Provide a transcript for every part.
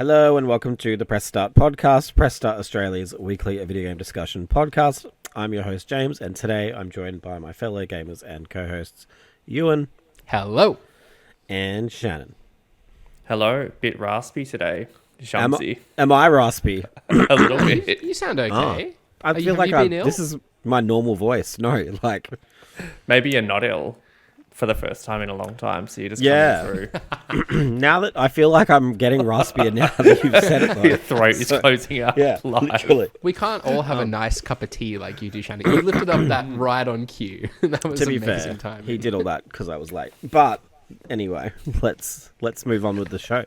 Hello and welcome to the Press Start podcast, Press Start Australia's weekly video game discussion podcast. I'm your host James, and today I'm joined by my fellow gamers and co-hosts Ewan. Hello. And Shannon. Hello, bit raspy today. Shamsy. Am I raspy? A little bit. You sound okay. I feel like this is my normal voice. No, like... Maybe you're not ill for the first time in a long time, so you're just coming through. Now that I feel like I'm getting raspier now that you've said it, though. Your throat is closing up. Yeah, live. literally. We can't all have a nice cup of tea like you do, Shannon. You lifted up that right on cue. That was To be amazing fair, timing. he did all that because I was late. But anyway, let's move on with the show.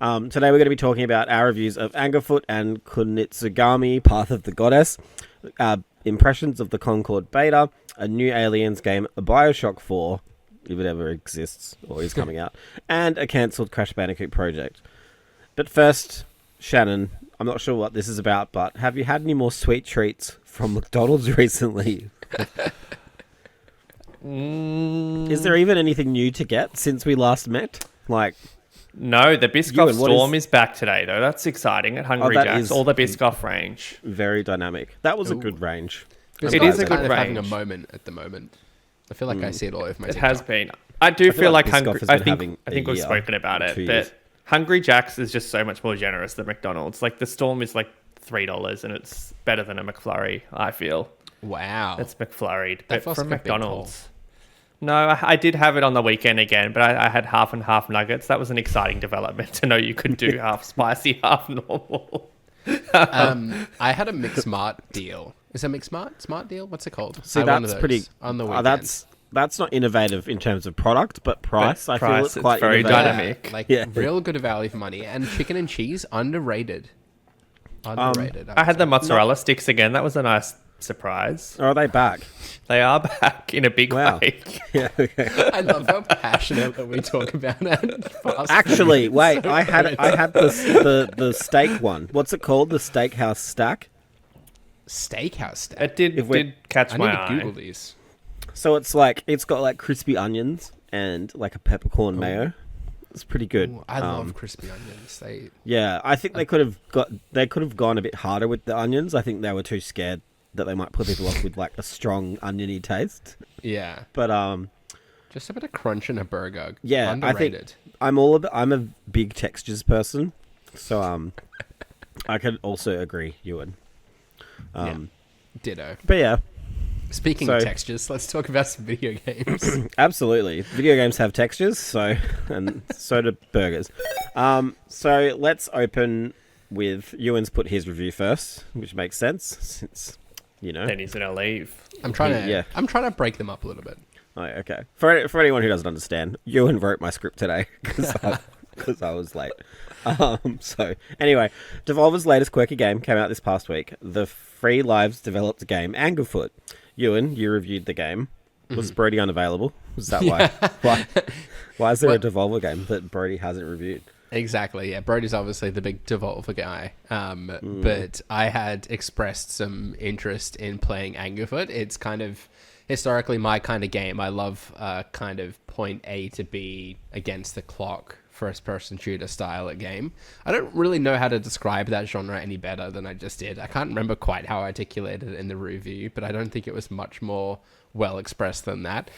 Today we're going to be talking about our reviews of Anger Foot and Kunitsu-Gami, Path of the Goddess, impressions of the Concord beta, a new Aliens game, a BioShock 4, if it ever exists or is coming out, and a cancelled Crash Bandicoot project. But first, Shannon, I'm not sure what this is about, but have you had any more sweet treats from McDonald's recently? Is there even anything new to get since we last met? Like... No, the Biscoff Ewan, Storm is back today, though. That's exciting at Hungry Jack's. All the Biscoff range. Very dynamic. That was a good range. It is a good kind of having a range. moment at the moment. I feel like I see it all over my It TikTok. has been. I do feel like Biscoff Hungry... has I been think having we've a spoken about it, 2 but years. Hungry Jack's is just so much more generous than McDonald's. Like, the Storm is like $3, and it's better than a McFlurry, I feel. Wow. It's McFlurried, That but feels from like a big McDonald's. No, I did have it on the weekend again, but I had half and half nuggets. That was an exciting development to know you could do half spicy, half normal. I had a McSmart deal. Is it McSmart deal? What's it called? See, I had one that's of those pretty... on the weekend. That's not innovative in terms of product, but price, I feel price, it's quite it's very innovative. dynamic. Like, Yeah. real good value for money. And chicken and cheese, underrated. Underrated. I had the mozzarella sticks again. That was a nice surprise. Or are they back? They are back in a big Wow. way. Yeah, okay. I love how passionate that we talk about it. Actually, wait, I had the steak one. What's it called? The steakhouse stack? Steakhouse stack. It did catch I my need to eye. Google these. So it's got like crispy onions and like a peppercorn mayo. It's pretty good. Ooh, I love crispy onions. Yeah, I think they could have gone a bit harder with the onions. I think they were too scared that they might put people off with like a strong oniony taste. Yeah. But Just a bit of crunch in a burger. yeah, Underrated. I'm a big textures person, so I could also agree, Ewan. Ditto. But yeah, Speaking of textures, let's talk about some video games. absolutely. Video games have textures, and so do burgers. So let's open with Ewan's put his review first, which makes sense since Then he's gonna leave. I'm trying to Yeah. I'm trying to break them up a little bit. Oh, okay. For anyone who doesn't understand, Ewan wrote my script today because I was late. So anyway, Devolver's latest quirky game came out this past week. The Free Lives developed game Anger Foot. Ewan, you reviewed the game. Was Brody unavailable? Was that why? Why is there a Devolver game that Brody hasn't reviewed? Exactly, yeah. Brody's obviously the big Devolver guy. But I had expressed some interest in playing Anger Foot. It's kind of historically my kind of game. I love kind of point A to B against the clock first-person shooter style of game. I don't really know how to describe that genre any better than I just did. I can't remember quite how I articulated it in the review, but I don't think it was much more well-expressed than that.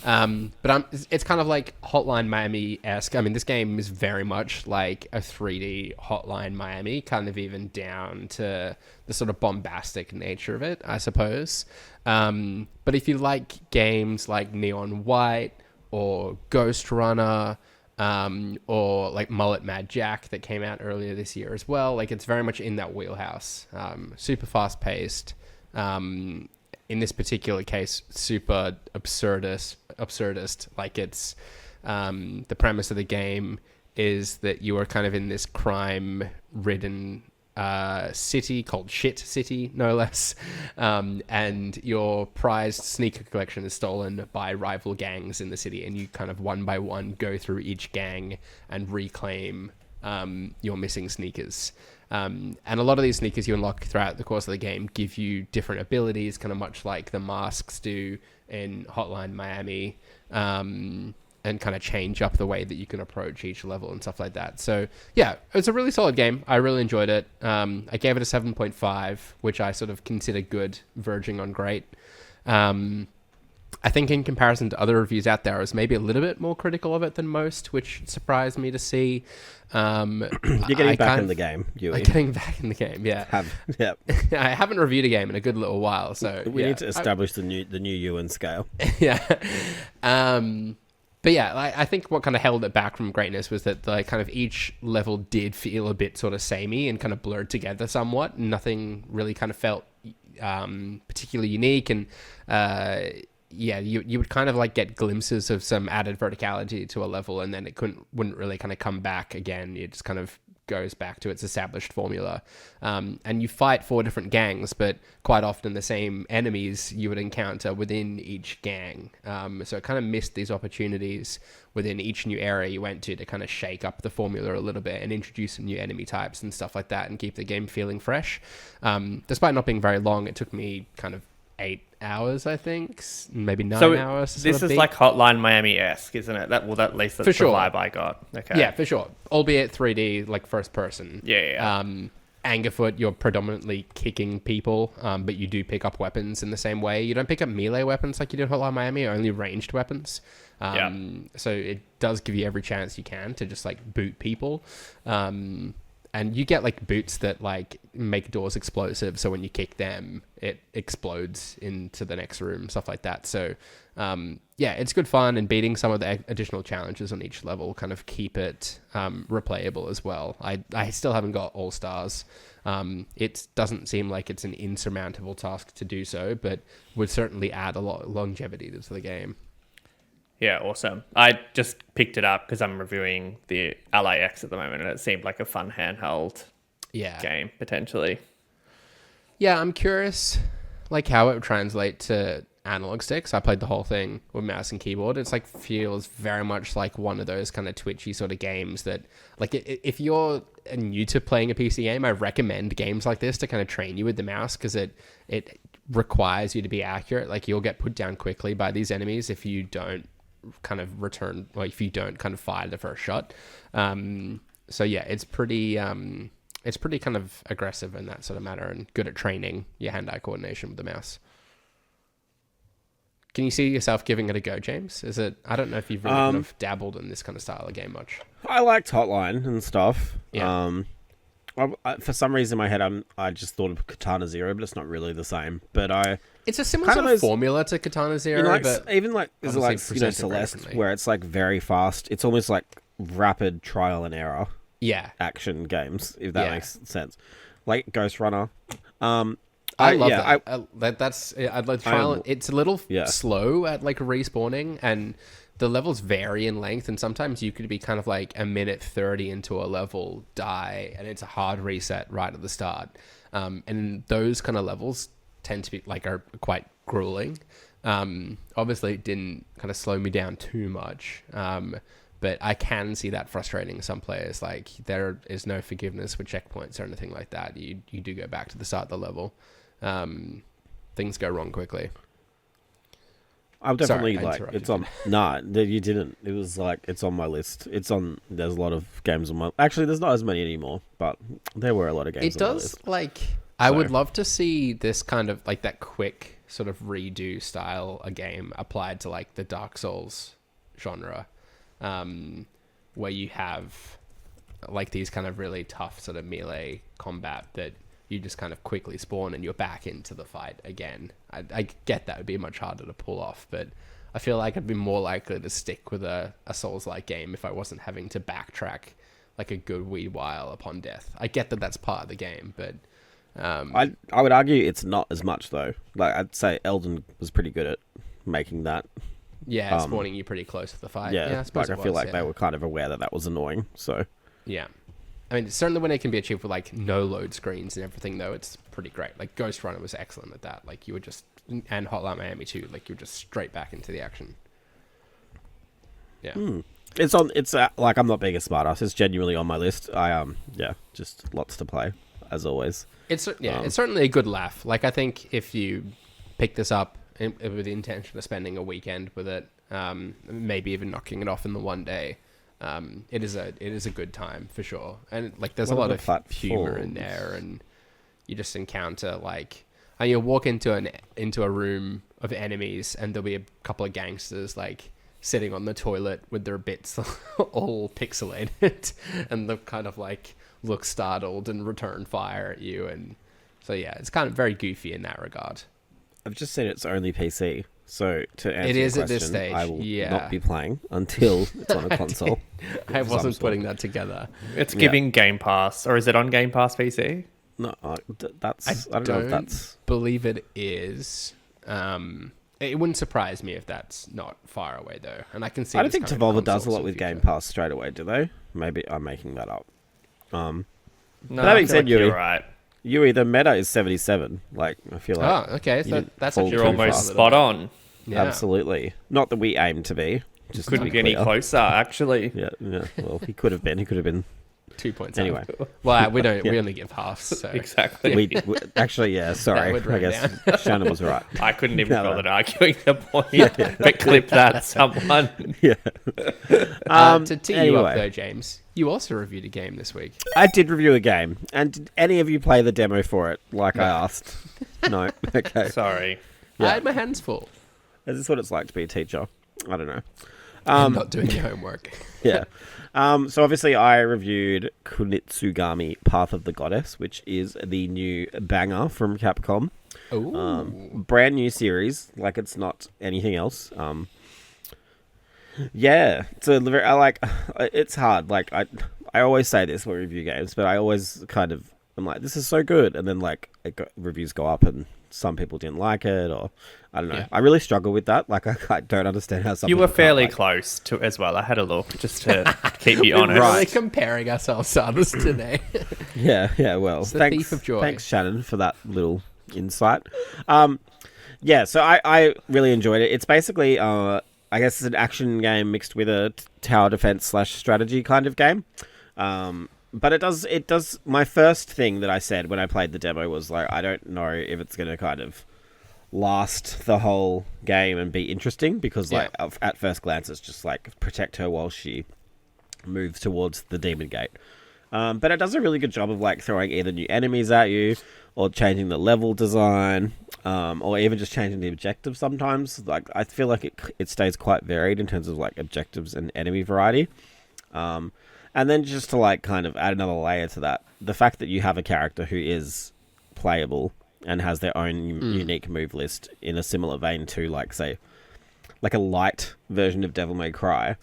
But it's kind of like Hotline Miami-esque. I mean, this game is very much like a 3D Hotline Miami, kind of even down to the sort of bombastic nature of it, I suppose. But if you like games like Neon White or Ghost Runner, or like Mullet Mad Jack that came out earlier this year as well, like it's very much in that wheelhouse. Super fast-paced. In this particular case, super absurdist. Like it's the premise of the game is that you are kind of in this crime-ridden city called Shit City, no less, and your prized sneaker collection is stolen by rival gangs in the city, and you kind of one by one go through each gang and reclaim your missing sneakers. And a lot of these sneakers you unlock throughout the course of the game give you different abilities, kind of much like the masks do in Hotline Miami. kind of change up the way that you can approach each level and stuff like that. So yeah, it's a really solid game. I really enjoyed it. I gave it a 7.5, which I sort of consider good, verging on great. I think in comparison to other reviews out there, I was maybe a little bit more critical of it than most, which surprised me to see. You're getting back in the game, Yui. I'm getting back in the game, yeah. Yeah. I haven't reviewed a game in a good little while, so we need to establish the new Ewan scale. Yeah. But yeah, I think what kind of held it back from greatness was that like kind of each level did feel a bit sort of samey and kind of blurred together somewhat. Nothing really kind of felt particularly unique, and yeah, you would kind of like get glimpses of some added verticality to a level, and then it wouldn't really kind of come back again. It just kind of goes back to its established formula. And you fight 4 different gangs, but quite often the same enemies you would encounter within each gang. So it kind of missed these opportunities within each new area you went to kind of shake up the formula a little bit and introduce some new enemy types and stuff like that and keep the game feeling fresh. Despite not being very long, it took me kind of 8 hours, I think, maybe 9 hours. This is like Hotline Miami-esque, isn't it? At least that's the vibe I got. Okay. Yeah, for sure. Albeit 3D, like first person. Yeah. Anger Foot, you're predominantly kicking people, but you do pick up weapons in the same way. You don't pick up melee weapons like you did in Hotline Miami, only ranged weapons. So it does give you every chance you can to just like boot people. And you get like boots that like make doors explosive, so when you kick them, it explodes into the next room, stuff like that. So yeah, it's good fun, and beating some of the additional challenges on each level kind of keep it replayable as well. I still haven't got all stars. It doesn't seem like it's an insurmountable task to do so, but would certainly add a lot of longevity to the game. Yeah, awesome. I just picked it up because I'm reviewing the LAX at the moment, and it seemed like a fun handheld game, potentially. Yeah, I'm curious like how it would translate to analog sticks. I played the whole thing with mouse and keyboard. It's like feels very much like one of those kind of twitchy sort of games that like if you're new to playing a PC game, I recommend games like this to kind of train you with the mouse, because it requires you to be accurate. Like you'll get put down quickly by these enemies if you don't kind of return, like if you don't kind of fire the first shot. So yeah, it's pretty kind of aggressive in that sort of matter, and good at training your hand-eye coordination with the mouse. Can you see yourself giving it a go, James? I don't know if you've really kind of dabbled in this kind of style of game much. I liked Hotline and stuff. Yeah. For some reason in my head, I just thought of Katana Zero, but it's not really the same. But it's a similar sort of formula to Katana Zero, like, but even like is it like Celeste, where it's like very fast. It's almost like rapid trial and error. Yeah, action games, if that makes sense. Like Ghost Runner. I love that. I'd like to try. It's a little slow at like respawning, and the levels vary in length, and sometimes you could be kind of like a minute 30 into a level, die, and it's a hard reset right at the start. And those kind of levels tend to be like are quite grueling. Obviously, it didn't kind of slow me down too much. But I can see that frustrating some players. Like there is no forgiveness with checkpoints or anything like that. You do go back to the start of the level. Things go wrong quickly. I'll definitely it's on. Nah, you didn't. It was like it's on my list. It's on. There's a lot of games on my. Actually, there's not as many anymore, but there were a lot of games. It on does my list. I would love to see this kind of like that quick sort of redo style a game applied to like the Dark Souls genre. Where you have like these kind of really tough sort of melee combat that you just kind of quickly spawn and you're back into the fight again. I get that would be much harder to pull off, but I feel like I'd be more likely to stick with a Souls-like game if I wasn't having to backtrack like a good wee while upon death. I get that that's part of the game, but I would argue it's not as much though. Like I'd say Elden was pretty good at making that. Yeah, spawning you pretty close to the fight. Yeah, I suppose I feel like they were kind of aware that was annoying. So yeah, I mean, certainly when it can be achieved with like no load screens and everything, though, it's pretty great. Like Ghost Runner was excellent at that. Like you were just, and Hotline Miami too. Like you were just straight back into the action. Yeah, it's on. It's like I'm not being a smartass. It's genuinely on my list. Just lots to play as always. It's certainly a good laugh. Like I think if you pick this up with the intention of spending a weekend with it, maybe even knocking it off in the one day, it is a good time for sure. And like, there's a lot of humor in there, and you just encounter like, and you'll walk into a room of enemies, and there'll be a couple of gangsters like sitting on the toilet with their bits all pixelated, and they'll kind of like look startled and return fire at you. And so yeah, it's kind of very goofy in that regard. I've just said it's only PC, so to answer it your is question, at this stage. I will Yeah. not be playing until it's on a console. I wasn't putting that together. It's giving Game Pass, or is it on Game Pass PC? No, I don't know if that's... believe it is. It wouldn't surprise me if that's not far away though, and I can see. I don't think coming to Devolver does a consoles lot in with the Game future. Pass straight away, do they? Maybe I'm making that up. No, that being I feel said, like Yuri, you're right. Yuri, the meta is 77. Like, I feel like... Oh, okay. So that's fall actually You're too almost far. spot on. Yeah. Absolutely. Not that we aim to be. Just to Couldn't be be any clear. closer, actually. Yeah. Well, he could have been. He could have been. 2 points. Anyway. Well, we don't. Yeah. We only give halves. So Exactly. We actually, yeah. Sorry, would I run guess Shannon was right. I couldn't even No, no. bother arguing the point. But clip that, someone. Yeah. to tee you up anyway. though, James, you also reviewed a game this week. I did review a game, and did any of you play the demo for it? Like I asked. No. Okay. Sorry. Yeah. I had my hands full. Is this what it's like to be a teacher? I don't know. I'm not doing your homework. Yeah. So obviously I reviewed Kunitsu-Gami, Path of the Goddess, which is the new banger from Capcom. Ooh. Brand new series, like it's not anything else. Yeah, it's hard. Like I always say this when I review games, but I always kind of I'm like, this is so good, and then like reviews go up and some people didn't like it, or I don't know. Yeah. I really struggle with that. Like I don't understand how some You were people can't fairly like it. close to as well. I had a look just to keep you We're honest. really comparing ourselves to others today. Yeah. Well, It's the thanks, thief of joy. thanks, Shannon, for that little insight. Yeah. So I really enjoyed it. It's basically, I guess, it's an action game mixed with a tower defense / strategy kind of game. But it does. My first thing that I said when I played the demo was like, I don't know if it's going to kind of last the whole game and be interesting, because like at first glance it's just like protect her while she moves towards the demon gate. But it does a really good job of like throwing either new enemies at you or changing the level design, or even just changing the objectives sometimes. Like I feel like it stays quite varied in terms of like objectives and enemy variety. And then just to like kind of add another layer to that, the fact that you have a character who is playable and has their own unique move list in a similar vein to like, say, like a light version of Devil May Cry,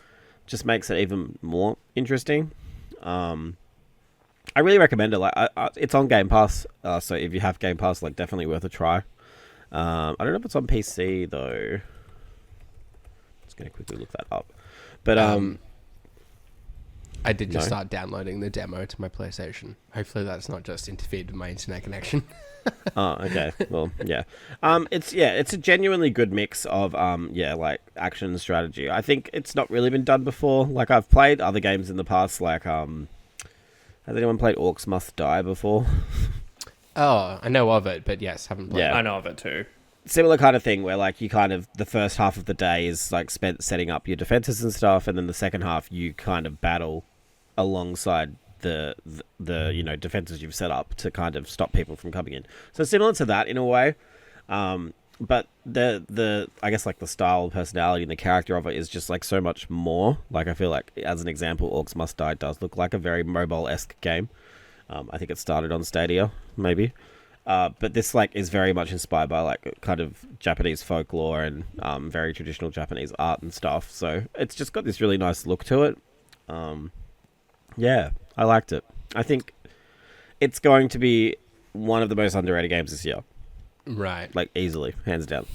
just makes it even more interesting. I really recommend it. Like, it's on Game Pass, so if you have Game Pass, like, definitely worth a try. I don't know if it's on PC though. Just gonna quickly look that up. But I did just start downloading the demo to my PlayStation. Hopefully that's not just interfered with my internet connection. Oh, okay. Well, yeah. It's a genuinely good mix of like action and strategy. I think it's not really been done before. Like I've played other games in the past, like has anyone played Orcs Must Die before? Oh, I know of it, but yes, haven't played. Yeah. I know of it too. Similar kind of thing where like you kind of the first half of the day is like spent setting up your defenses and stuff, and then the second half you kind of battle alongside the defenses you've set up to kind of stop people from coming in. So similar to that in a way, but the I guess like the style, personality, and the character of it is just like so much more. Like I feel like, as an example, Orcs Must Die does look like a very mobile-esque game. I think it started on Stadia, maybe. But this like is very much inspired by like kind of Japanese folklore and very traditional Japanese art and stuff. So it's just got this really nice look to it. Yeah, I liked it. I think it's going to be one of the most underrated games this year. Right. Like easily, hands down.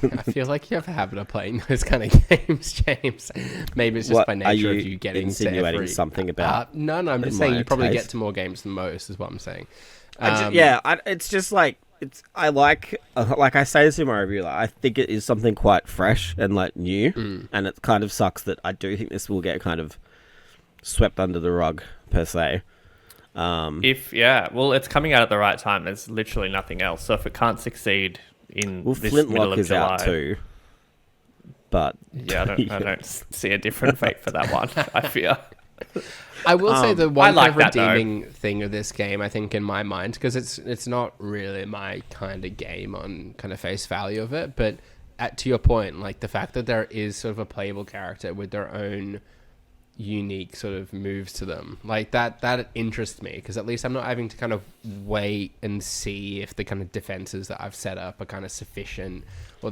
I feel like you have a habit of playing those kind of games, James. Maybe it's just What, by are nature you of you getting insinuating to every... something about No, I'm just saying my you probably taste? get to more games than most, is what I'm saying. It's just like I like I say this in my review. Like, I think it is something quite fresh and like new, and it kind of sucks that I do think this will get kind of swept under the rug per se. Well, it's coming out at the right time. There's literally nothing else. So if it can't succeed in Well, this middle Flintlock of is July. out too. But Yeah, I don't see a different fate for that one. I fear. I will say the I one like kind of that, though. redeeming thing of this game, I think, in my mind, because it's not really my kind of game on kind of face value of it, but to your point, like the fact that there is sort of a playable character with their own unique sort of moves to them, like that interests me, because at least I'm not having to kind of wait and see if the kind of defenses that I've set up are kind of sufficient, or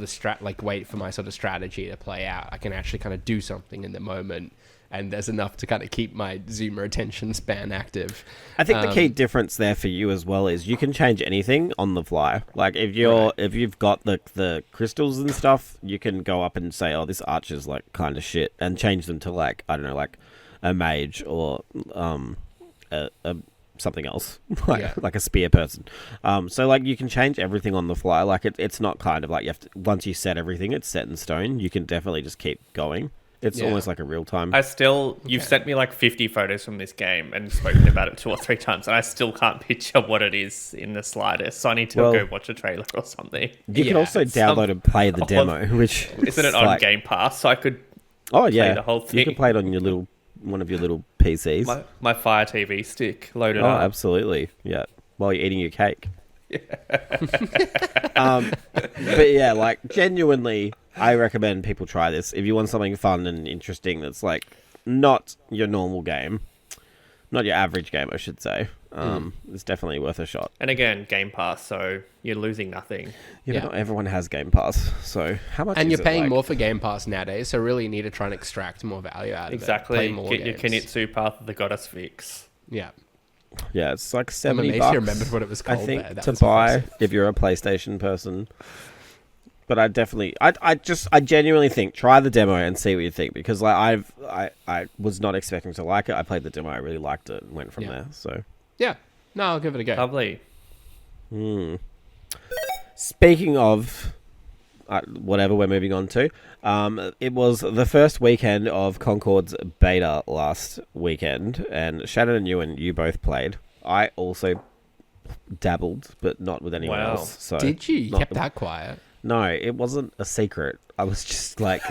wait for my sort of strategy to play out. I can actually kind of do something in the moment, and there's enough to kind of keep my zoomer attention span active. I think the key difference there for you as well is you can change anything on the fly. Like if you've got the crystals and stuff, you can go up and say, "Oh, this archer's like kind of shit," and change them to like, I don't know, like a mage or a something else, like a spear person. So like you can change everything on the fly. Like it's not kind of like you have to, once you set everything, it's set in stone. You can definitely just keep going. It's almost like a real time. You've sent me like 50 photos from this game and spoken about it 2 or 3 times, and I still can't picture what it is in the slightest. So I need to go watch a trailer or something. You can also download and play the demo, which isn't it on Game Pass? So I could play the whole thing. You can play it on one of your little PCs. My Fire TV stick loaded up. Oh, absolutely. Yeah. While you're eating your cake. But yeah, like genuinely, I recommend people try this if you want something fun and interesting. That's like not your normal game, not your average game, I should say. It's definitely worth a shot. And again, Game Pass, so you're losing nothing. Yeah, but not everyone has Game Pass, so how much? And is you're it, paying like? more for Game Pass nowadays, so really you need to try and extract more value out of Exactly. it. Play more Get your games. Kunitsu Path of the Goddess fix. Yeah. Yeah, it's like I'm $70. amazed you remembered what it was I called think there. That to was buy impressive. if you're a PlayStation person. But I definitely, I genuinely think try the demo and see what you think, because like I was not expecting to like it. I played the demo, I really liked it, and went from there. So Yeah. No, I'll give it a go. Lovely. speaking of whatever we're moving on to, it was the first weekend of Concord's beta last weekend, and Shannon and you both played. I also dabbled, but not with anyone Wow. else. So Did you? You not kept the- that quiet. No, it wasn't a secret. I was just like,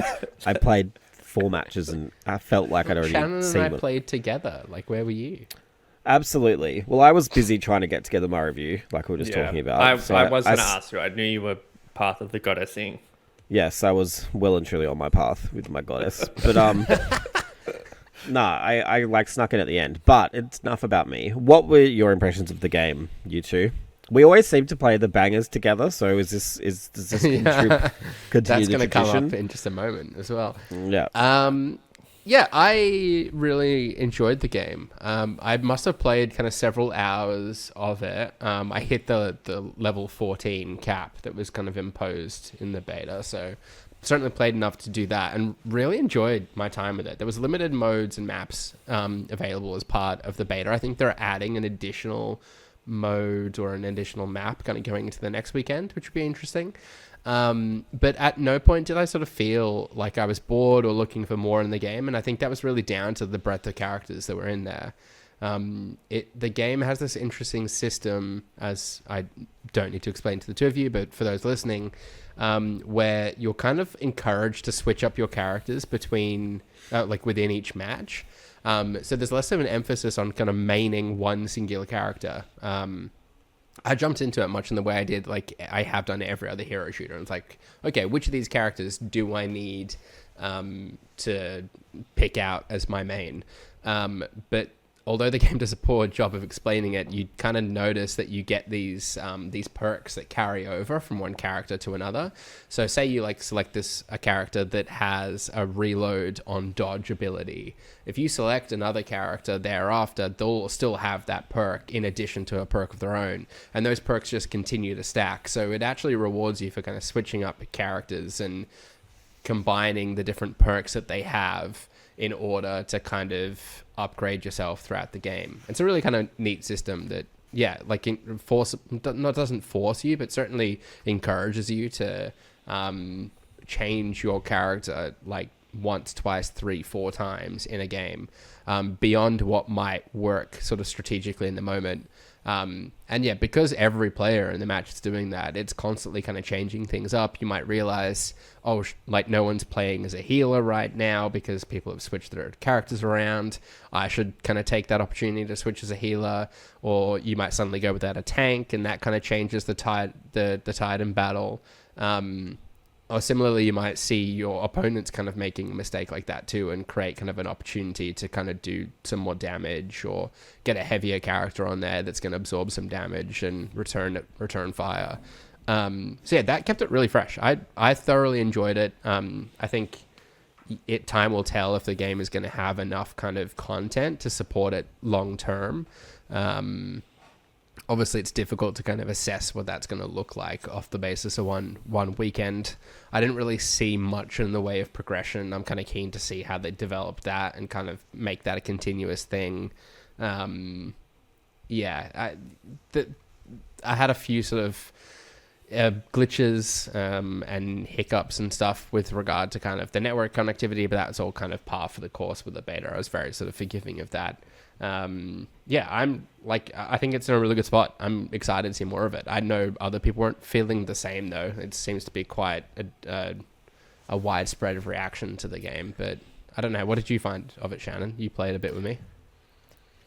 I played 4 matches and I felt like I'd already Shannon and seen I it. played together. Like, where were you? Absolutely. Well, I was busy trying to get together my review, like we were just talking about. I was So going to ask you. I knew you were Path of the Goddess thing. Yes, I was well and truly on my path with my goddess. But, no, I like snuck in at the end. But it's enough about me. What were your impressions of the game, you two? We always seem to play the bangers together, so does this continue That's the going to come tradition? up in just a moment as well. Yeah. Yeah, I really enjoyed the game. I must have played kind of several hours of it. I hit the level 14 cap that was kind of imposed in the beta, so certainly played enough to do that and really enjoyed my time with it. There was limited modes and maps available as part of the beta. I think they're adding an additional mode or an additional map kind of going into the next weekend, which would be interesting. But at no point did I sort of feel like I was bored or looking for more in the game, and I think that was really down to the breadth of characters that were in there. The game has this interesting system, as I don't need to explain to the two of you, but for those listening, where you're kind of encouraged to switch up your characters between, like within each match. So there's less of an emphasis on kind of maining one singular character. I jumped into it much in the way I did, like I have done every other hero shooter. And it's like, okay, which of these characters do I need to pick out as my main? But although the game does a poor job of explaining it, you kind of notice that you get these perks that carry over from one character to another. So say you like select a character that has a reload on dodge ability. If you select another character thereafter, they'll still have that perk in addition to a perk of their own. And those perks just continue to stack. So it actually rewards you for kind of switching up characters and combining the different perks that they have in order to kind of upgrade yourself throughout the game. It's a really kind of neat system that, yeah, like doesn't force you, but certainly encourages you to change your character like once, twice, 3, 4 times in a game, beyond what might work sort of strategically in the moment. And yeah, because every player in the match is doing that, it's constantly kind of changing things up. You might realize, like no one's playing as a healer right now because people have switched their characters around. I should kind of take that opportunity to switch as a healer. Or you might suddenly go without a tank, and that kind of changes the tide in battle. Or similarly, you might see your opponents kind of making a mistake like that too, and create kind of an opportunity to kind of do some more damage, or get a heavier character on there that's going to absorb some damage and return fire. So yeah, that kept it really fresh. I thoroughly enjoyed it. I think time will tell if the game is going to have enough kind of content to support it long term. Obviously, it's difficult to kind of assess what that's going to look like off the basis of one weekend. I didn't really see much in the way of progression. I'm kind of keen to see how they develop that and kind of make that a continuous thing. I had a few sort of glitches and hiccups and stuff with regard to kind of the network connectivity, but that's all kind of par for the course with the beta. I was very sort of forgiving of that. I think it's in a really good spot. I'm excited to see more of it. I know other people weren't feeling the same though. It seems to be quite a widespread reaction to the game, but I don't know. What did you find of it, Shannon? You played a bit with me.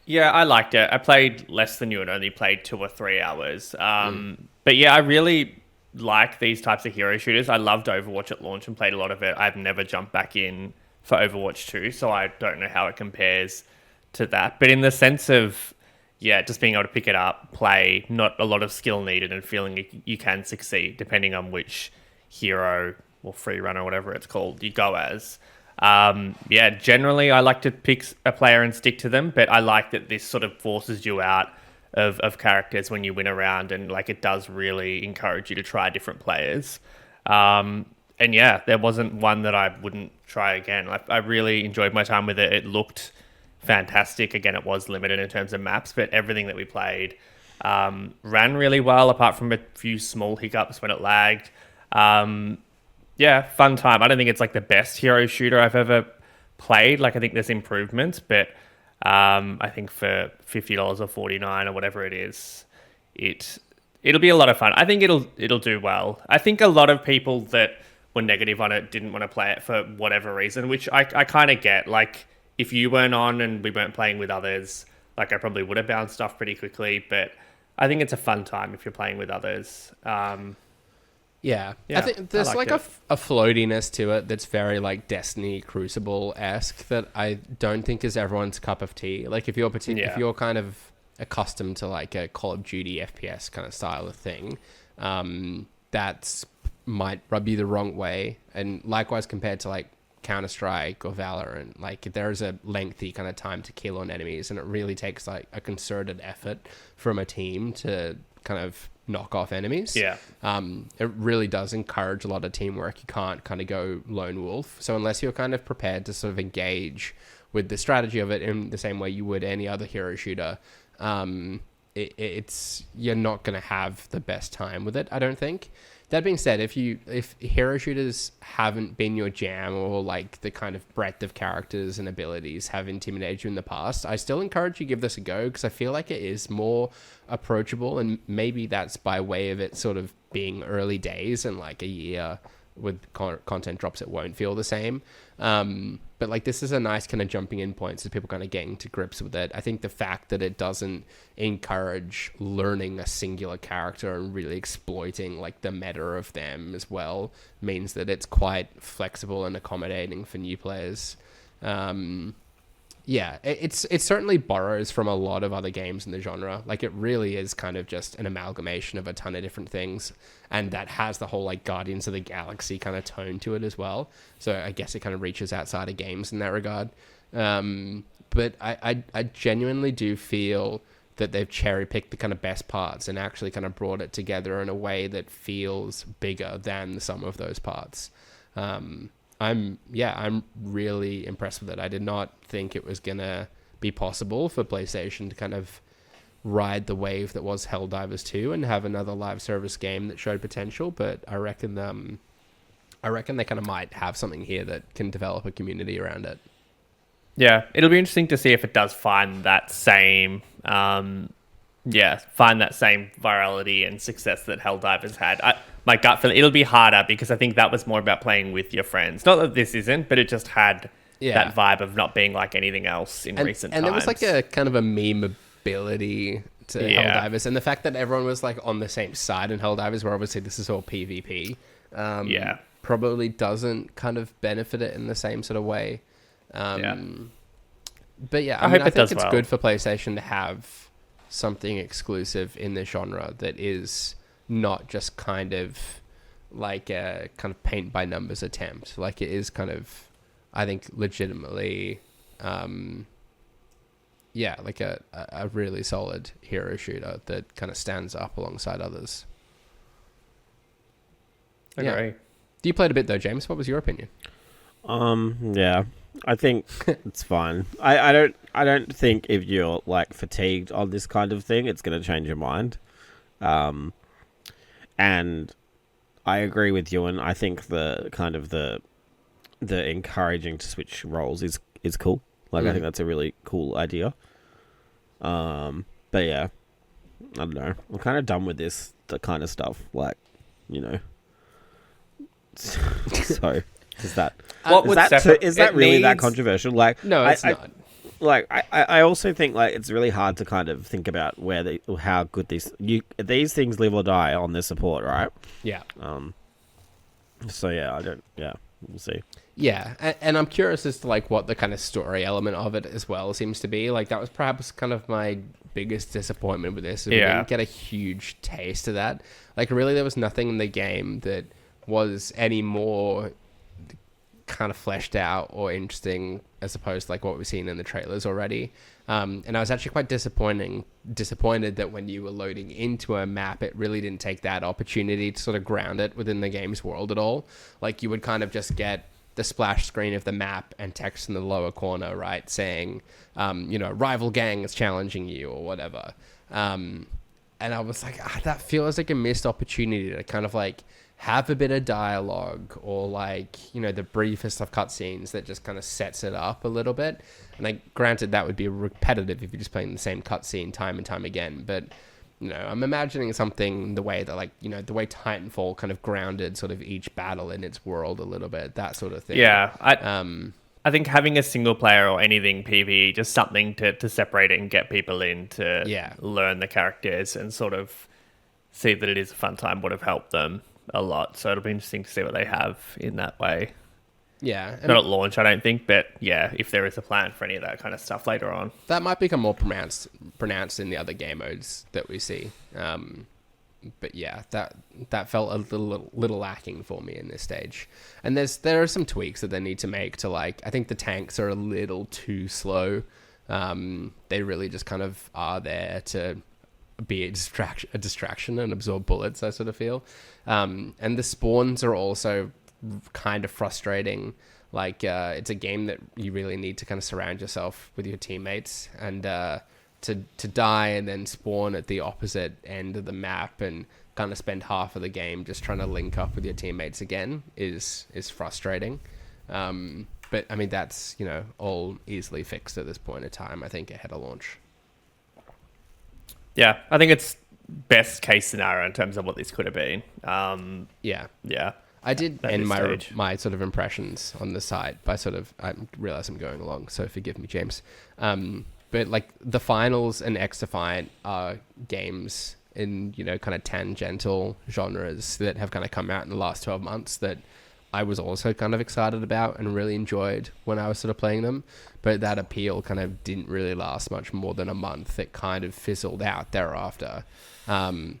Yeah, I liked it. I played less than you and only played 2 or 3 hours. But yeah, I really like these types of hero shooters. I loved Overwatch at launch and played a lot of it. I've never jumped back in for Overwatch 2, so I don't know how it compares to that. But in the sense of, just being able to pick it up, play, not a lot of skill needed, and feeling you can succeed depending on which hero or free runner, whatever it's called, you go as. Generally I like to pick a player and stick to them, but I like that this sort of forces you out of characters when you win a round, and like it does really encourage you to try different players. There wasn't one that I wouldn't try again. I really enjoyed my time with it. It looked fantastic. Again, it was limited in terms of maps, but everything that we played ran really well, apart from a few small hiccups when it lagged. Fun time. I don't think it's like the best hero shooter I've ever played. Like, I think there's improvements, but I think for $50 or $49 or whatever it is, it'll be a lot of fun. I think it'll do well. I think a lot of people that were negative on it didn't want to play it for whatever reason, which I kind of get. Like, if you weren't on and we weren't playing with others, like I probably would have bounced off pretty quickly, but I think it's a fun time if you're playing with others. I think there's a floatiness to it that's very like Destiny Crucible-esque that I don't think is everyone's cup of tea. Like if you're kind of accustomed to like a Call of Duty FPS kind of style of thing, that's might rub you the wrong way. And likewise compared to like Counter-Strike or Valorant, like there's a lengthy kind of time to kill on enemies, and it really takes like a concerted effort from a team to kind of knock off enemies. It really does encourage a lot of teamwork. You can't kind of go lone wolf. So unless you're kind of prepared to sort of engage with the strategy of it in the same way you would any other hero shooter, you're not going to have the best time with it, I don't think. That being said, if hero shooters haven't been your jam, or like the kind of breadth of characters and abilities have intimidated you in the past, I still encourage you to give this a go, because I feel like it is more approachable, and maybe that's by way of it sort of being early days, and like a year with content drops it won't feel the same. But like this is a nice kind of jumping in point so people kind of getting to grips with it. I think the fact that it doesn't encourage learning a singular character and really exploiting like the meta of them as well means that it's quite flexible and accommodating for new players. It certainly borrows from a lot of other games in the genre. Like it really is kind of just an amalgamation of a ton of different things, and that has the whole like Guardians of the Galaxy kind of tone to it as well. So I guess it kind of reaches outside of games in that regard. But I genuinely do feel that they've cherry picked the kind of best parts and actually kind of brought it together in a way that feels bigger than the sum of those parts. I'm really impressed with it. I did not think it was gonna be possible for PlayStation to kind of ride the wave that was Helldivers 2 and have another live service game that showed potential, but I reckon they kind of might have something here that can develop a community around it. Yeah, it'll be interesting to see if it does find that same find that same virality and success that Helldivers had. My gut feeling, it'll be harder because I think that was more about playing with your friends. Not that this isn't, but it just had that vibe of not being like anything else in recent times. And there was like a kind of a meme ability to Helldivers, and the fact that everyone was like on the same side in Helldivers, where obviously this is all PvP, probably doesn't kind of benefit it in the same sort of way. But yeah, I mean, I think it's good for PlayStation to have something exclusive in the genre that is not just kind of like a kind of paint by numbers attempt. Like it is kind of, I think, legitimately, like a really solid hero shooter that kind of stands up alongside others. Okay. Yeah. You played a bit though, James. What was your opinion? Yeah, I think it's fine. I don't think if you're like fatigued on this kind of thing, it's going to change your mind. And I agree with you, and I think the kind of the encouraging to switch roles is cool. Like I think that's a really cool idea. But yeah, I don't know. I'm kind of done with the kind of stuff. Like, you know. So is that really that controversial? Like, no, it's not. Like I also think like it's really hard to kind of think about how good these things live or die on their support, right? Yeah. So yeah, we'll see. Yeah, and I'm curious as to like what the kind of story element of it as well seems to be. Like that was perhaps kind of my biggest disappointment with this. We didn't get a huge taste of that. Like really, there was nothing in the game that was any more kind of fleshed out or interesting as opposed to like what we've seen in the trailers already. And I was actually quite disappointed that when you were loading into a map, it really didn't take that opportunity to sort of ground it within the game's world at all. Like you would kind of just get the splash screen of the map and text in the lower corner, right, saying, rival gang is challenging you or whatever. And I was like, that feels like a missed opportunity to kind of like have a bit of dialogue or like, the briefest of cutscenes that just kind of sets it up a little bit. And like, granted, that would be repetitive if you're just playing the same cutscene time and time again. But, I'm imagining something the way that like, the way Titanfall kind of grounded sort of each battle in its world a little bit, that sort of thing. Yeah. I think having a single player or anything PvE, just something to separate it and get people in to learn the characters and sort of see that it is a fun time would have helped them a lot. So it'll be interesting to see what they have in that way. Yeah. Not at launch, I don't think, but yeah, if there is a plan for any of that kind of stuff later on. That might become more pronounced in the other game modes that we see. But yeah, that felt a little lacking for me in this stage. And there are some tweaks that they need to make to like, I think the tanks are a little too slow. They really just kind of are there to be a distraction and absorb bullets, I sort of feel. And the spawns are also kind of frustrating. Like it's a game that you really need to kind of surround yourself with your teammates, and to die and then spawn at the opposite end of the map and kind of spend half of the game just trying to link up with your teammates again is frustrating. But I mean, that's all easily fixed at this point in time, I think, ahead of launch. Yeah, I think it's best case scenario in terms of what this could have been. Yeah. I did end my sort of impressions on the site by sort of, I realize I'm going along, so forgive me, James. But like the finals and X-Defiant are games in, kind of tangential genres that have kind of come out in the last 12 months that I was also kind of excited about and really enjoyed when I was sort of playing them. But that appeal kind of didn't really last much more than a month. It kind of fizzled out thereafter. I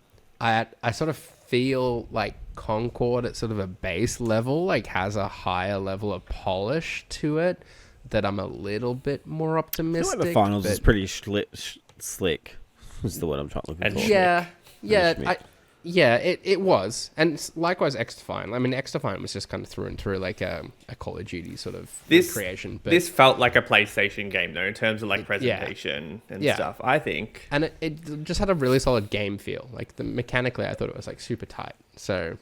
sort of feel like Concord at sort of a base level, like has a higher level of polish to it that I'm a little bit more optimistic. I feel like the finals is pretty slick. Is the word I'm trying to look for. Yeah, it was. And likewise, X-Defiant. I mean, X-Defiant was just kind of through and through like a Call of Duty sort of recreation. But this felt like a PlayStation game, though, in terms of like presentation and stuff, I think. And it just had a really solid game feel. Like mechanically, I thought it was like super tight. So,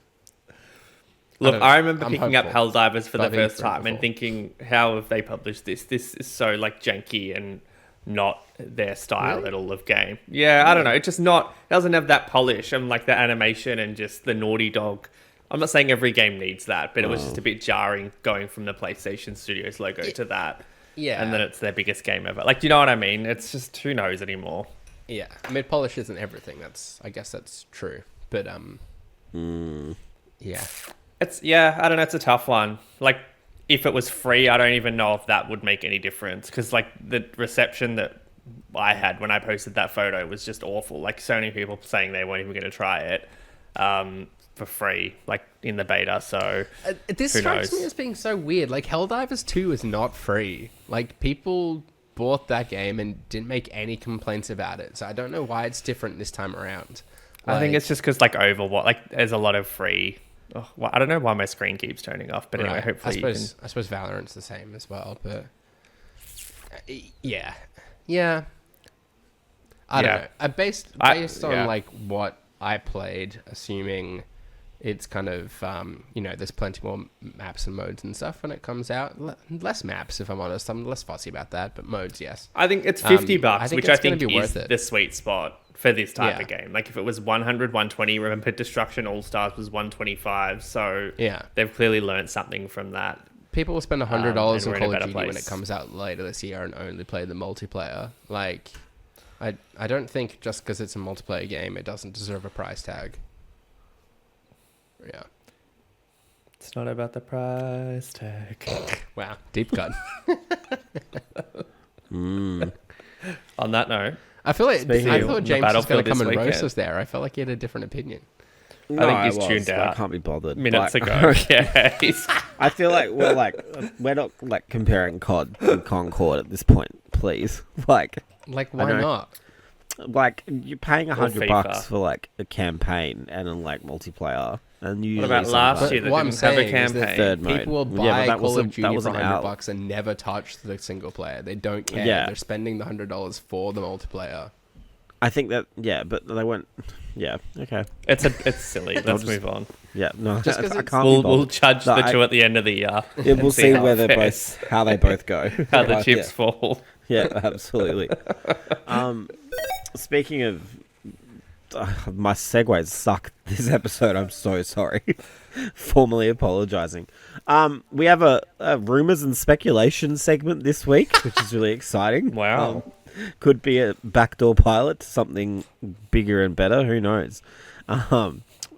look, I remember picking up Helldivers for the first time and thinking, how have they published this? This is so like janky and not their style Really? at all of game. Yeah, I don't know. It just not doesn't have that polish and like the animation and just the Naughty Dog. I'm not saying every game needs that, but it was just a bit jarring going from the PlayStation Studios logo to that. Yeah. And then it's their biggest game ever. Like, do you know what I mean? It's just who knows anymore. Yeah. I mean, polish isn't everything. I guess that's true. But, yeah. I don't know. It's a tough one. Like, if it was free, I don't even know if that would make any difference. Because, like, the reception that I had when I posted that photo was just awful. Like, so many people saying they weren't even going to try it. For free, like in the beta, so this strikes me as being so weird. Like, Helldivers 2 is not free. Like, people bought that game and didn't make any complaints about it, so I don't know why it's different this time around. I think it's just because, like, Overwatch, like, there's a lot of free... Oh, well, I don't know why my screen keeps turning off, but anyway, hopefully I suppose Valorant's the same as well, but... Yeah. I don't know. Based on, like, what I played, assuming... It's kind of, there's plenty more maps and modes and stuff when it comes out. Less maps, if I'm honest. I'm less fussy about that, but modes, yes. I think it's $50, which I think be is the sweet spot for this type of game. Like, if it was 100, 120, remember Destruction All-Stars was 125, so they've clearly learned something from that. People will spend $100 on Call of Duty place when it comes out later this year and only play the multiplayer. Like, I don't think just because it's a multiplayer game, it doesn't deserve a price tag. Yeah. It's not about the price tag. Wow, deep cut. On that note, I feel like I thought James was going to come and weekend. roast us there. I felt like he had a different opinion. No, I think he's tuned out. I can't be bothered. Minutes ago. Yeah. I feel like we're not like comparing COD and Concord at this point, please. Like Why not? Like, you're paying $100 FIFA. for like a campaign and then like multiplayer. And you What about last year that what I'm didn't have a saying is that campaign? Third mode. people will Yeah, buy but Call of Duty for wasn't out. $100 and never touch the single player. They don't care. Yeah. They're spending the $100 for the multiplayer. I think that, but they went, okay. It's silly. Let's move on. Yeah, no, Just 'cause I it's- can't be We'll bothered. judge No, the two at the end of the year. Yeah, we'll and see how where it they fares. how they both go. How the Right, chips fall. Yeah, absolutely. Speaking of, my segues suck this episode. I'm so sorry. Formally apologizing. We have a rumors and speculation segment this week, which is really exciting. Wow. Could be a backdoor pilot to something bigger and better. Who knows?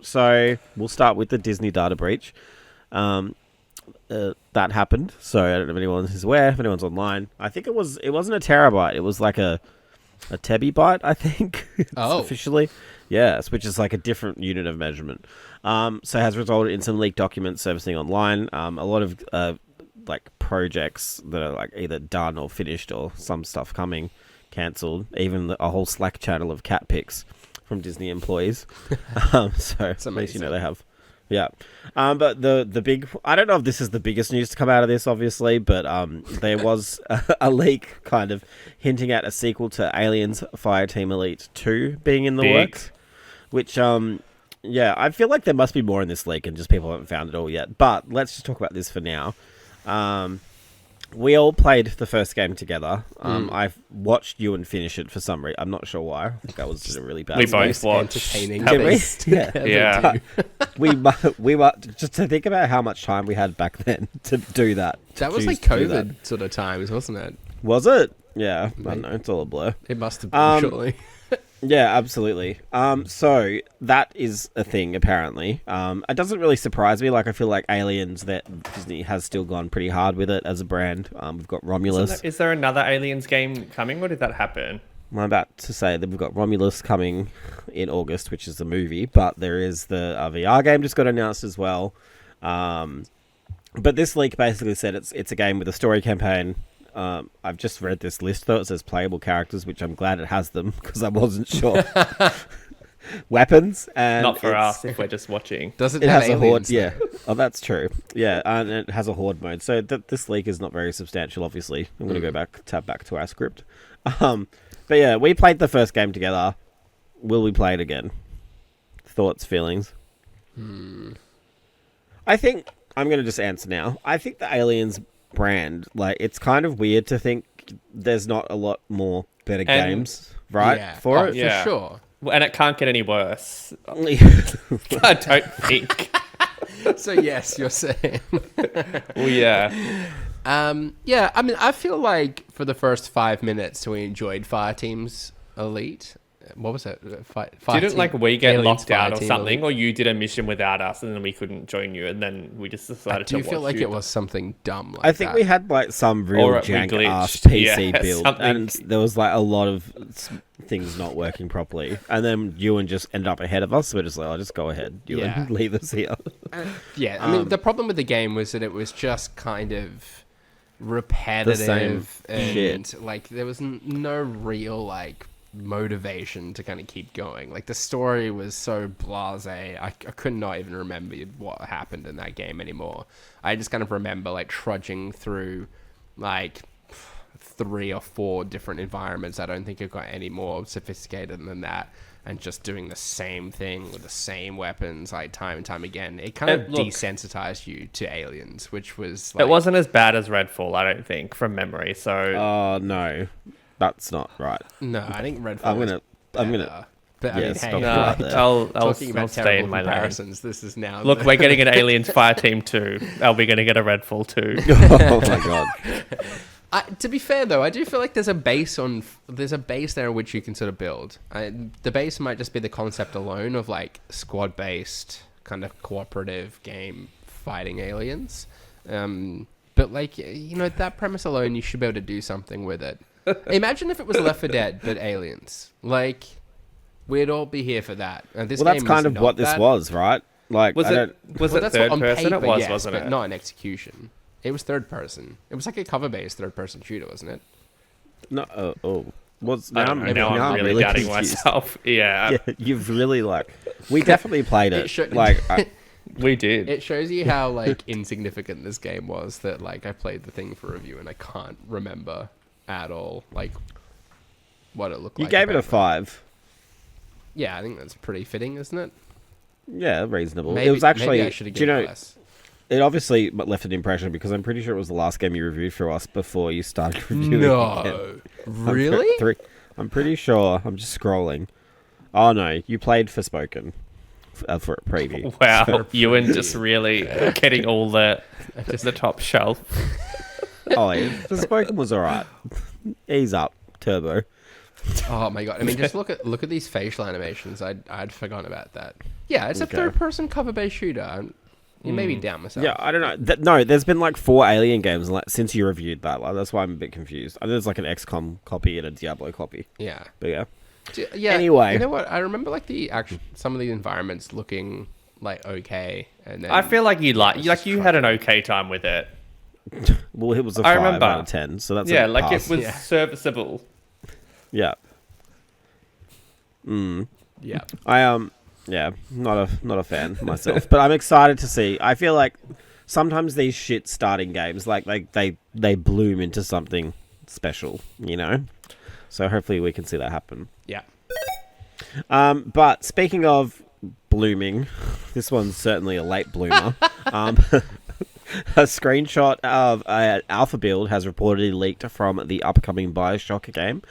So we'll start with the Disney data breach. That happened. So I don't know if anyone is aware, if anyone's online. I think it wasn't a terabyte. It was like a tebibyte, I think. Officially. Yes, which is like a different unit of measurement. So has resulted in some leaked documents surfacing online. A lot of like projects that are like either done or finished or some stuff coming cancelled. Even a whole Slack channel of cat pics from Disney employees. So at least you know they have. Yeah. But the big... I don't know if this is the biggest news to come out of this, obviously, but there was a leak kind of hinting at a sequel to Aliens Fireteam Elite 2 being in the works. Which, I feel like there must be more in this leak and just people haven't found it all yet. But let's just talk about this for now. We all played the first game together. I've watched you and finish it for some reason. I'm not sure why. I think that was just a really bad... We both watched. Entertaining. Did we? Yeah. we just to think about how much time we had back then to do that. That was Choose like to do that. COVID sort of times, wasn't it? Was it? Yeah, I don't know. It's all a blur. It must have been, surely. Yeah, absolutely. So that is a thing, apparently. It doesn't really surprise me. Like, I feel like Aliens, that Disney has still gone pretty hard with it as a brand. We've got Romulus. Is there another Aliens game coming, or did that happen? I'm about to say that we've got Romulus coming in August, which is the movie, but there is the VR game just got announced as well. But this leak basically said it's a game with a story campaign. I've just read this list, though. It says playable characters, which I'm glad it has them, because I wasn't sure. Weapons, and Not for us, if we're just watching. Does it it have has a aliens, horde. Yeah. Oh, that's true. Yeah, and it has a horde mode. So this leak is not very substantial, obviously. I'm going to go tab back to our script. But yeah, we played the first game together. Will we play it again? Thoughts, feelings? I think I'm going to just answer now. I think the Aliens brand, like, it's kind of weird to think there's not a lot more better games, right? Yeah. For it. Yeah. For sure. And it can't get any worse. Yeah. I don't think. So yes, you're saying. Well, yeah. Yeah, I mean, I feel like for the first 5 minutes we enjoyed Fireteam's Elite. What was it? Didn't like we get Aliens locked out or Fireteam something, Elite. or you did a mission without us and then we couldn't join you, and then we just decided I to do watch feel like you. it was something dumb like I think that. we had like some real Or we jank ass glitched. PC Yeah, build, something. and there was like a lot of things not working properly. And then Ewan just ended up ahead of us. So we're just like, "Oh, just go ahead, Ewan, Yeah. leave us here." Yeah, I mean, the problem with the game was that it was just kind of repetitive and shit. like there was no real like motivation to kind of keep going. Like the story was so blasé. I could not even remember what happened in that game anymore. I just kind of remember like trudging through like 3 or 4 different environments. I don't think it got any more sophisticated than that, and just doing the same thing with the same weapons like time and time again. It kind of Look, desensitized you to aliens, which was like, it wasn't as bad as Redfall, I don't think, from memory. So Oh no, that's not right. no, I think Redfall. I'm gonna. But I Yeah, mean, stop hey, that. no, I'll talking about stay terrible in my lane. comparisons, this is now. Look, we're getting an Aliens Fireteam 2. Are we going to get a Redfall 2? Oh my god. To be fair though, I do feel like there's a base there in which you can sort of build. The base might just be the concept alone of like squad based kind of cooperative game fighting aliens. But like, you know, that premise alone, you should be able to do something with it. Imagine if it was Left 4 Dead but aliens. Like, we'd all be here for that. And this Well, that's game kind is of not what this that. was, right? Like, Was I it don't. was Well, it that's third what on person? paper, It was, yes, wasn't but it? not in execution. It was third person. It was like a cover-based third-person shooter, wasn't it? No. What's I now? don't know. Now I'm really doubting confused. myself. Yeah, Yeah, you've really like. We definitely played it. should- Like, we did. It shows you how like insignificant this game was. That like I played the thing for review and I can't remember at all like what it looked you like. gave it a about 5. Yeah, I think that's pretty fitting, isn't it? Yeah, reasonable. Maybe, It was actually. maybe I should have Do you given know? it less. It obviously left an impression because I'm pretty sure it was the last game you reviewed for us before you started reviewing. No, really? I'm pretty sure. I'm just scrolling. Oh no, you played Forspoken for a preview. Wow, Ewan just really getting all the top shelf. Oh, yeah, Forspoken was alright. Ease up, Turbo. Oh my god! I mean, just look at these facial animations. I'd forgotten about that. Yeah, it's a Okay. third-person cover-based shooter. You made me down myself. Yeah, I don't know. No, there's been like 4 Alien games like, since you reviewed that. Like, that's why I'm a bit confused. I think there's like an XCOM copy and a Diablo copy. Yeah. But yeah. Yeah. Anyway. You know what? I remember like some of the environments looking like okay, and then I feel like you just you had an okay time with it. Well, it was a I 5 remember. out of 10, so that's Yeah, a like pass. it was Yeah. serviceable. Yeah. yeah. Yeah, not a fan myself, but I'm excited to see. I feel like sometimes these shit starting games, like they bloom into something special, you know. So hopefully we can see that happen. Yeah. But speaking of blooming, this one's certainly a late bloomer. A screenshot of an alpha build has reportedly leaked from the upcoming BioShock game,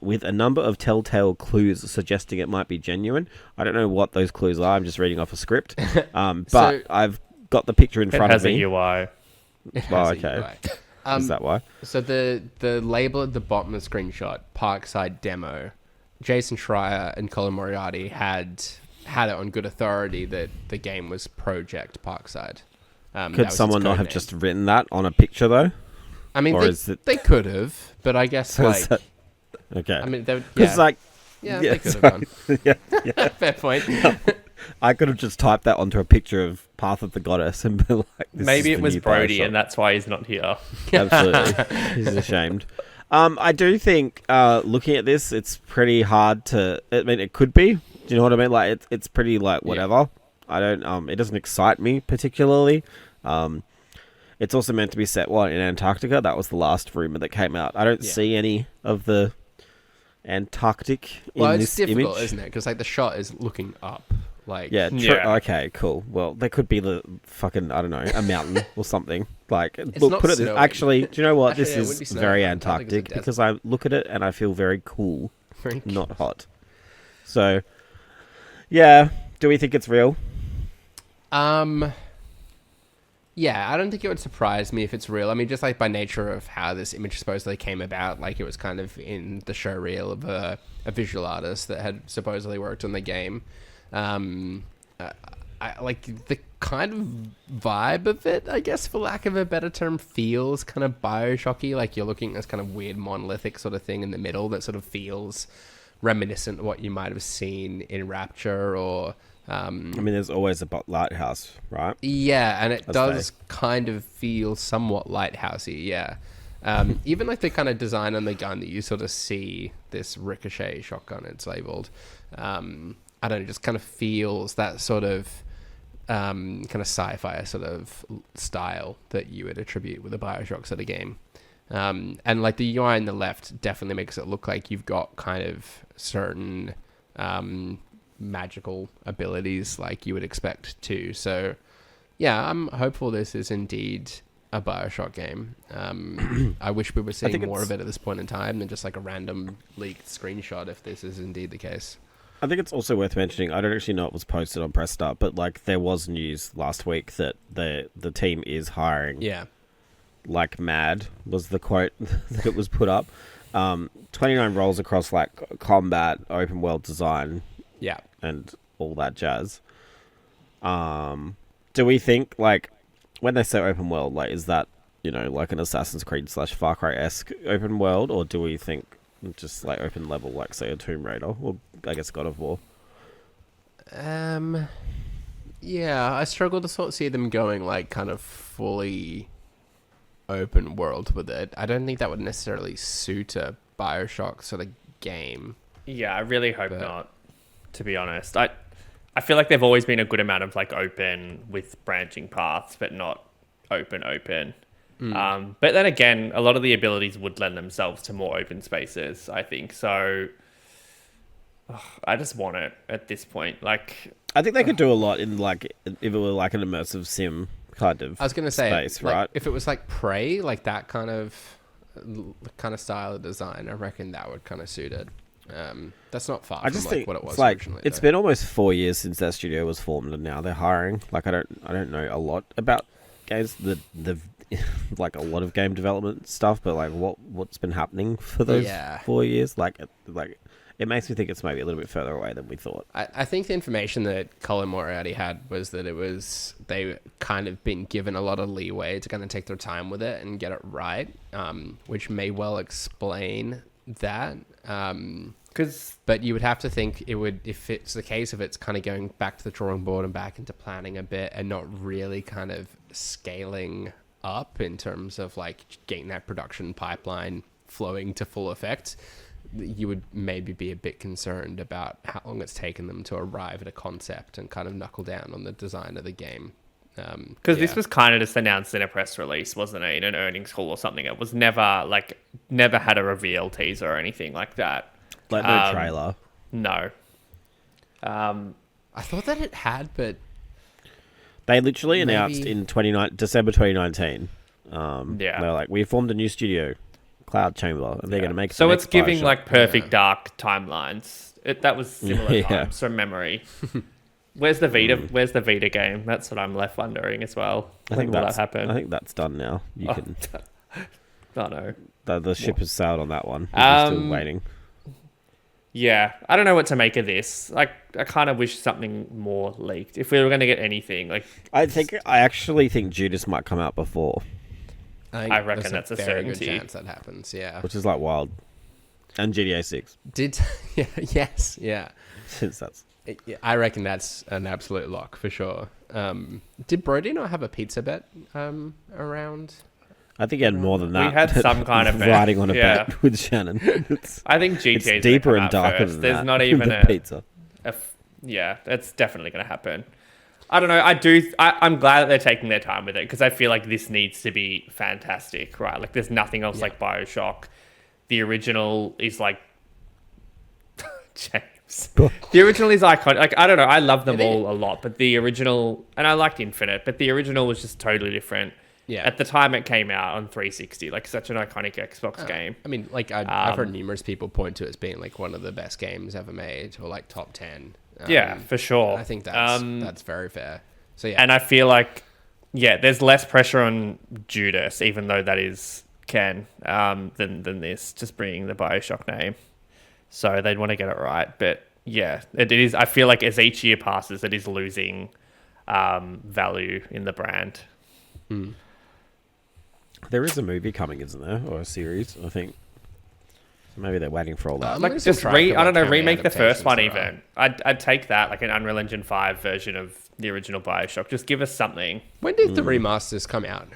with a number of telltale clues suggesting it might be genuine. I don't know what those clues are. I'm just reading off a script. But So- I've got the picture in It front has of a me. UI. Oh, okay. Is that why? So the label at the bottom of the screenshot, Parkside Demo, Jason Schreier and Colin Moriarty had it on good authority that the game was Project Parkside. That Could was someone its not code have name. just written that on a picture, though? I mean, or they, is it- they could have, but I guess So is like that- Okay. I mean, they, Because, yeah, like, yeah, yeah, they could have sorry. done. yeah, Fair point. I could have just typed that onto a picture of Path of the Goddess and been like, this Maybe is it the was new Brody, BioShock. and that's why he's not here. Absolutely. He's ashamed. I do think, looking at this, it's pretty hard to... I mean, it could be. Do you know what I mean? Like, it's pretty, like, whatever. I don't... it doesn't excite me particularly. It's also meant to be set, in Antarctica? That was the last rumor that came out. I don't see any of the Antarctic in Well, this it's difficult, image. isn't it? Because like the shot is looking up. Like Yeah, Yeah. okay, cool. Well, there could be the fucking, I don't know, a mountain or something. Like, It's look, not put it this. snowing. Actually, do you know what? Actually, This yeah, it would be is snowing. very Antarctica's a Antarctic desert. because I look at it and I feel very cool, Very not hot. So, yeah. Do we think it's real? Yeah, I don't think it would surprise me if it's real. I mean, just like by nature of how this image supposedly came about, like it was kind of in the show reel of a visual artist that had supposedly worked on the game. I like the kind of vibe of it, I guess, for lack of a better term, feels kind of BioShocky. Like you're looking at this kind of weird monolithic sort of thing in the middle that sort of feels reminiscent of what you might have seen in Rapture or. I mean, there's always a lighthouse, right? Yeah, and it That's does kind of feel somewhat lighthousey, yeah. Even like the kind of design on the gun that you sort of see, this ricochet shotgun, it's labeled. I don't know, just kind of feels that sort of kind of sci-fi sort of style that you would attribute with a BioShock sort of game. And like the UI on the left definitely makes it look like you've got kind of certain magical abilities like you would expect to. So yeah, I'm hopeful this is indeed a BioShock game. I wish we were seeing more of it at this point in time than just like a random leaked screenshot if this is indeed the case. I think it's also worth mentioning, I don't actually know it was posted on Press Start, but like there was news last week that the team is hiring. Yeah. Like mad was the quote that it was put up. 29 roles across like combat, open world design, Yeah. and all that jazz. Do we think, like, when they say open world, like, is that, you know, like an Assassin's Creed / Far Cry-esque open world, or do we think just like open level, like say a Tomb Raider, or I guess God of War? Yeah, I struggle to sort of see them going like kind of fully open world with it. I don't think that would necessarily suit a BioShock sort of game. Yeah, I really hope not, to be honest. I feel like they've always been a good amount of like open with branching paths, but not open. But then again, a lot of the abilities would lend themselves to more open spaces, I think. So I just want it at this point. Like, I think they could do a lot in like if it were like an immersive sim kind of. I was gonna say, space, like, right? if it was like Prey, like that kind of style of design, I reckon that would kind of suit it. That's not far I from just like think what it was it's like originally. it's though. been almost 4 years since that studio was formed, and now they're hiring. Like I don't know a lot about games. The like a lot of game development stuff, but like what's been happening for those 4 years? Like it makes me think it's maybe a little bit further away than we thought. I think the information that Colin Moriarty had was that they kind of been given a lot of leeway to kind of take their time with it and get it right, which may well explain that. But you would have to think it would, if it's the case of it's kind of going back to the drawing board and back into planning a bit and not really kind of scaling up in terms of like getting that production pipeline flowing to full effect, you would maybe be a bit concerned about how long it's taken them to arrive at a concept and kind of knuckle down on the design of the game. Because this was kind of just announced in a press release, wasn't it? In an earnings call or something. It was never had a reveal teaser or anything like that. Like no trailer. No. I thought that it had, but They literally announced in December 2019. They were like, we formed a new studio, Cloud Chamber, and they're going to make. So it's giving BioShock. like perfect dark timelines. That was similar times from memory. Where's the Vita? Where's the Vita game? That's what I'm left wondering as well. When will that happen? I think that's done now. You can. I know. The ship has sailed on that one. We're still waiting. Yeah, I don't know what to make of this. Like, I kind of wish something more leaked. If we were going to get anything, like, I actually think Judas might come out before, I reckon that's a very good certainty. chance that happens. Yeah. which is like wild, and GTA 6 Yeah. since that's. I reckon that's an absolute lock for sure. Did Brody not have a pizza bet around? I think he had more than that. We had some kind of bet. riding on a bet with Shannon. I think GTA It's deeper and darker first. than There's that. not even the pizza. Yeah, that's definitely going to happen. I don't know. I'm glad that they're taking their time with it because I feel like this needs to be fantastic, right? Like, there's nothing else like BioShock. The original is like James. The original is iconic. Like, I don't know. I love them all a lot, but the original, and I liked Infinite, but the original was just totally different. Yeah. At the time it came out on 360, like such an iconic Xbox game. I mean, like I've heard numerous people point to it as being like one of the best games ever made, or like top 10. Yeah, for sure. I think that's very fair. So yeah, and I feel like there's less pressure on Judas, even though that is Ken, than this, just bringing the BioShock name. So they'd want to get it right, but yeah, it is. I feel like as each year passes, it is losing value in the brand. There is a movie coming, isn't there, or a series? I think. Maybe they're waiting for all that. Like just remake the first one even. I'd take that, like an Unreal Engine 5 version of the original BioShock. Just give us something. When did the remasters come out?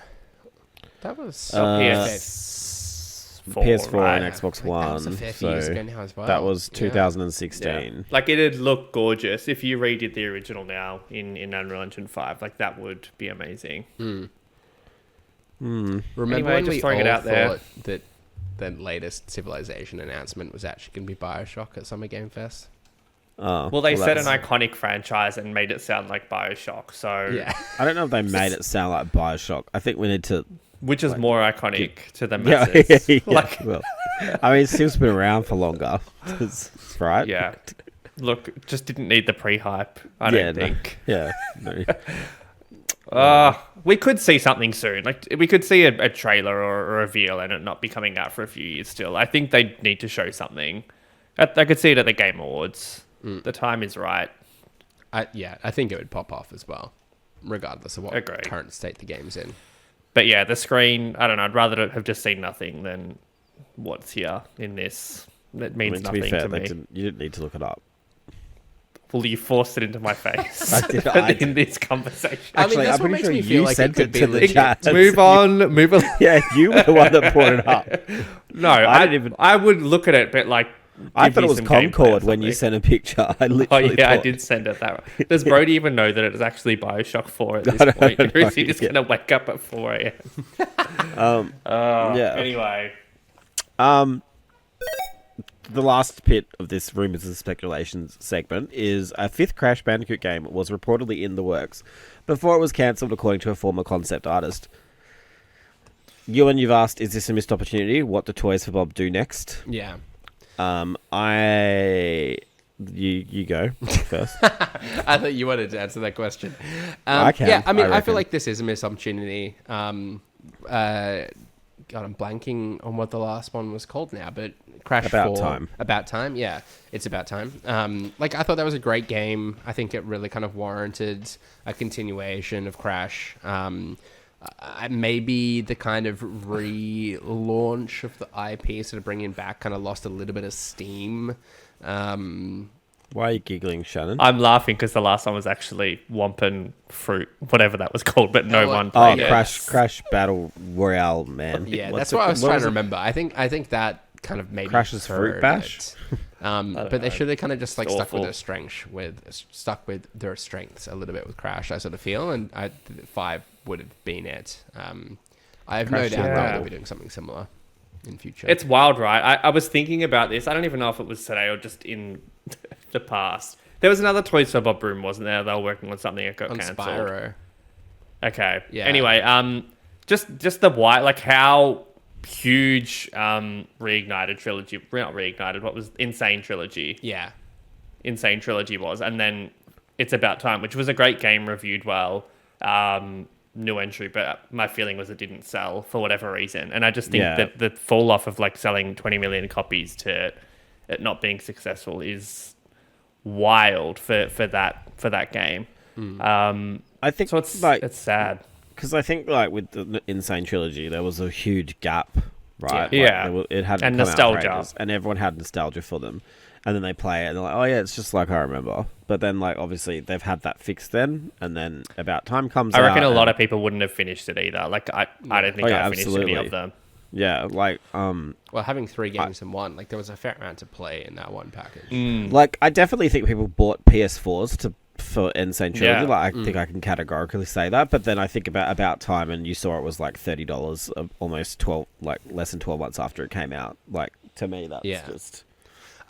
That was PS4 right? and Xbox That One. was a fair few years ago now as well. That was Yeah. 2016. Yeah. Like it'd look gorgeous if you redid the original now in Unreal Engine 5. Like that would be amazing. Remember Anyway, when just we throwing all it out there. thought that the latest Civilization announcement was actually going to be BioShock at Summer Game Fest? Oh, Well, they said an that's- iconic franchise and made it sound like BioShock. So Yeah. I don't know if they made it sound like BioShock. I think we need to. which is more iconic to the Yeah, masses. yeah, Like, well, I mean, Civ's been around for longer, right? yeah. Look, just didn't need the pre-hype, I don't think. Yeah. No. We could see something soon. Like we could see a trailer or a reveal and it not be coming out for a few years still. I think they need to show something. I could see it at the Game Awards. The time is right. I think it would pop off as well, regardless of what Agree. current state the game's in. But yeah, the screen, I don't know. I'd rather have just seen nothing than what's here in this. That means to nothing be fair, to they me. you didn't need to look it up. Well, you forced it into my face I did. in this conversation. Actually, that's I'm what pretty makes sure me you feel like it sent could it be to the legit. chat. Move on. Yeah, you were the one that brought it up. No, I didn't even- I would look at it, but like. I give thought you it was some gameplay or Concord when you something. sent a picture. I Oh literally yeah, I thought- did send it that way. Does Brody even know that it was actually BioShock 4 at this I don't point? Or know, is he just yeah. going to wake up at 4 a.m.? Yeah. Anyway. The last bit of this rumors and speculations segment is a fifth Crash Bandicoot game was reportedly in the works before it was cancelled, according to a former concept artist. Ewan, you've asked, is this a missed opportunity? What do Toys for Bob do next? Yeah. You go first. I thought you wanted to answer that question. I can, Yeah, I mean, I I feel reckon. like this is a missed opportunity. God, I'm blanking on what the last one was called now, but Crash About 4. Time. About Time, yeah. It's about time. Like, I thought that was a great game. I think it really kind of warranted a continuation of Crash. Maybe the kind of relaunch of the IP, sort of bringing back, kind of lost a little bit of steam. Why are you giggling, Shannon? I'm laughing because the last one was actually Wampin Fruit, whatever that was called, but no Oh, one Oh, played it. Crash Battle Royale, man. Yeah, What's that's it- what I was what trying was to it? remember. I think that kind of maybe Crash's Fruit hurt Bash? it. But they should have kind of just like It's stuck with awful. their strengths a little bit with Crash. I sort of feel, and 5 would have been it. I have no Crash doubt that Battle. they'll be doing something similar in future. It's wild, right? I was thinking about this. I don't even know if it was today or just in the past. There was another Toys for Bob room, wasn't there? They were working on something that got on cancelled. Spyro. Okay. Yeah. Anyway, just the why, like how huge Reignited trilogy, not Reignited, what was Insane Trilogy? Yeah. Insane Trilogy was, and then It's About Time, which was a great game, reviewed well, new entry, but my feeling was it didn't sell for whatever reason. And I just think that the fall off of like selling 20 million copies to it not being successful is wild for that game. I think So it's like it's sad. because I think like with the Insane Trilogy, there was a huge gap, right? Yeah. Like, it hadn't And come out for nostalgia. ages, and everyone had nostalgia for them. And then they play it, and they're like, "Oh yeah, it's just like I remember." But then, like, obviously, they've had that fixed then, and then About Time comes out. I reckon a lot and- of people wouldn't have finished it either. Like I don't think Oh, yeah, I finished any absolutely. of them. Yeah, like, Well, having 3 games in one, like there was a fair amount to play in that one package. like I definitely think people bought PS4s for Insane Trilogy. Yeah. Like, I think I can categorically say that. But then I think about Time, and you saw it was like $30, almost 12, like less than 12 months after it came out. Like, to me, that's just.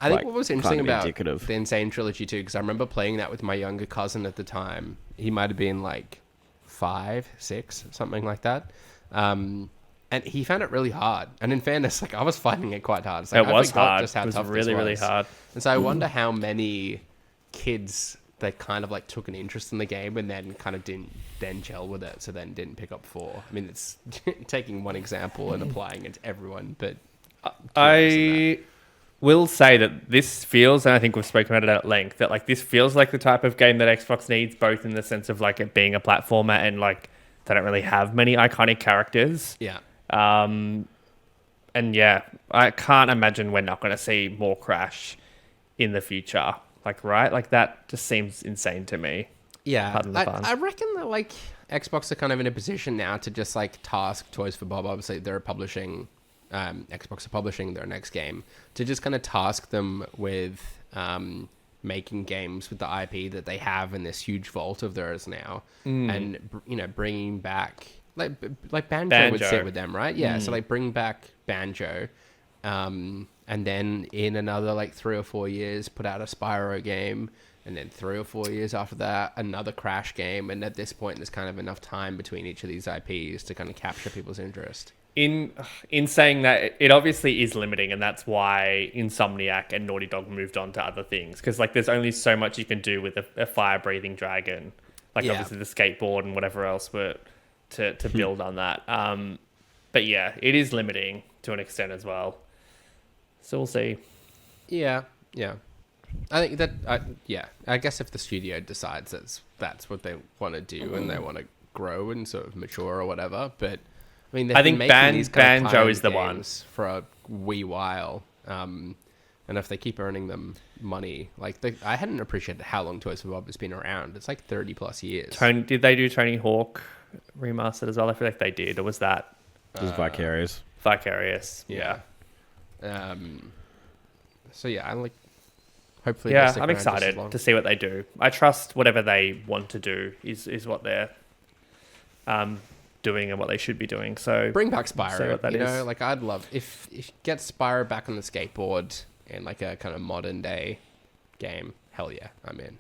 I think like, what was kind interesting of about indicative. the Insane Trilogy too, because I remember playing that with my younger cousin at the time. He might have been like 5, 6, something like that. And he found it really hard. And in fairness, like I was finding it quite hard. It's It like, was I forgot hard. just how It was tough really, this was. really hard. And so I wonder how many kids that kind of like took an interest in the game and then kind of didn't then gel with it, so then didn't pick up 4. I mean, it's taking one example and applying it to everyone, but I will say that this feels, and I think we've spoken about it at length, that like this feels like the type of game that Xbox needs, both in the sense of like it being a platformer and like they don't really have many iconic characters. yeah. And yeah, I can't imagine we're not going to see more Crash in the future. Like, right? Like that just seems insane to me. Yeah, Pardon the pun. I reckon that like Xbox are kind of in a position now to just like task Toys for Bob. Obviously, they're publishing, Xbox are publishing their next game, to just kind of task them with making games with the IP that they have in this huge vault of theirs now, and bringing back like Banjo would sit with them, right? Yeah, so like bring back Banjo. And then in another like 3 or 4 years, put out a Spyro game, and then 3 or 4 years after that, another Crash game. And at this point, there's kind of enough time between each of these IPs to kind of capture people's interest. In saying that, it obviously is limiting, and that's why Insomniac and Naughty Dog moved on to other things, because like there's only so much you can do with a fire-breathing dragon, like obviously the skateboard and whatever else, but to build on that. But yeah, it is limiting to an extent as well. So we'll see. Yeah. I think that, I guess if the studio decides that's what they want to do and they want to grow and sort of mature or whatever, but I mean, I think Banjo is the one for a wee while, and if they keep earning them money, like I hadn't appreciated how long Toys for Bob has been around. It's like 30 plus years. Did they do Tony Hawk Remastered as well? I feel like they did, or was that? It was Vicarious. Vicarious, yeah. So yeah, I'm like, hopefully. Yeah, I'm excited to see what they do. I trust whatever they want to do is what they're doing and what they should be doing. So bring back Spyro. See what that is. Like I'd love if get Spyro back on the skateboard in like a kind of modern day game. Hell yeah, I'm in.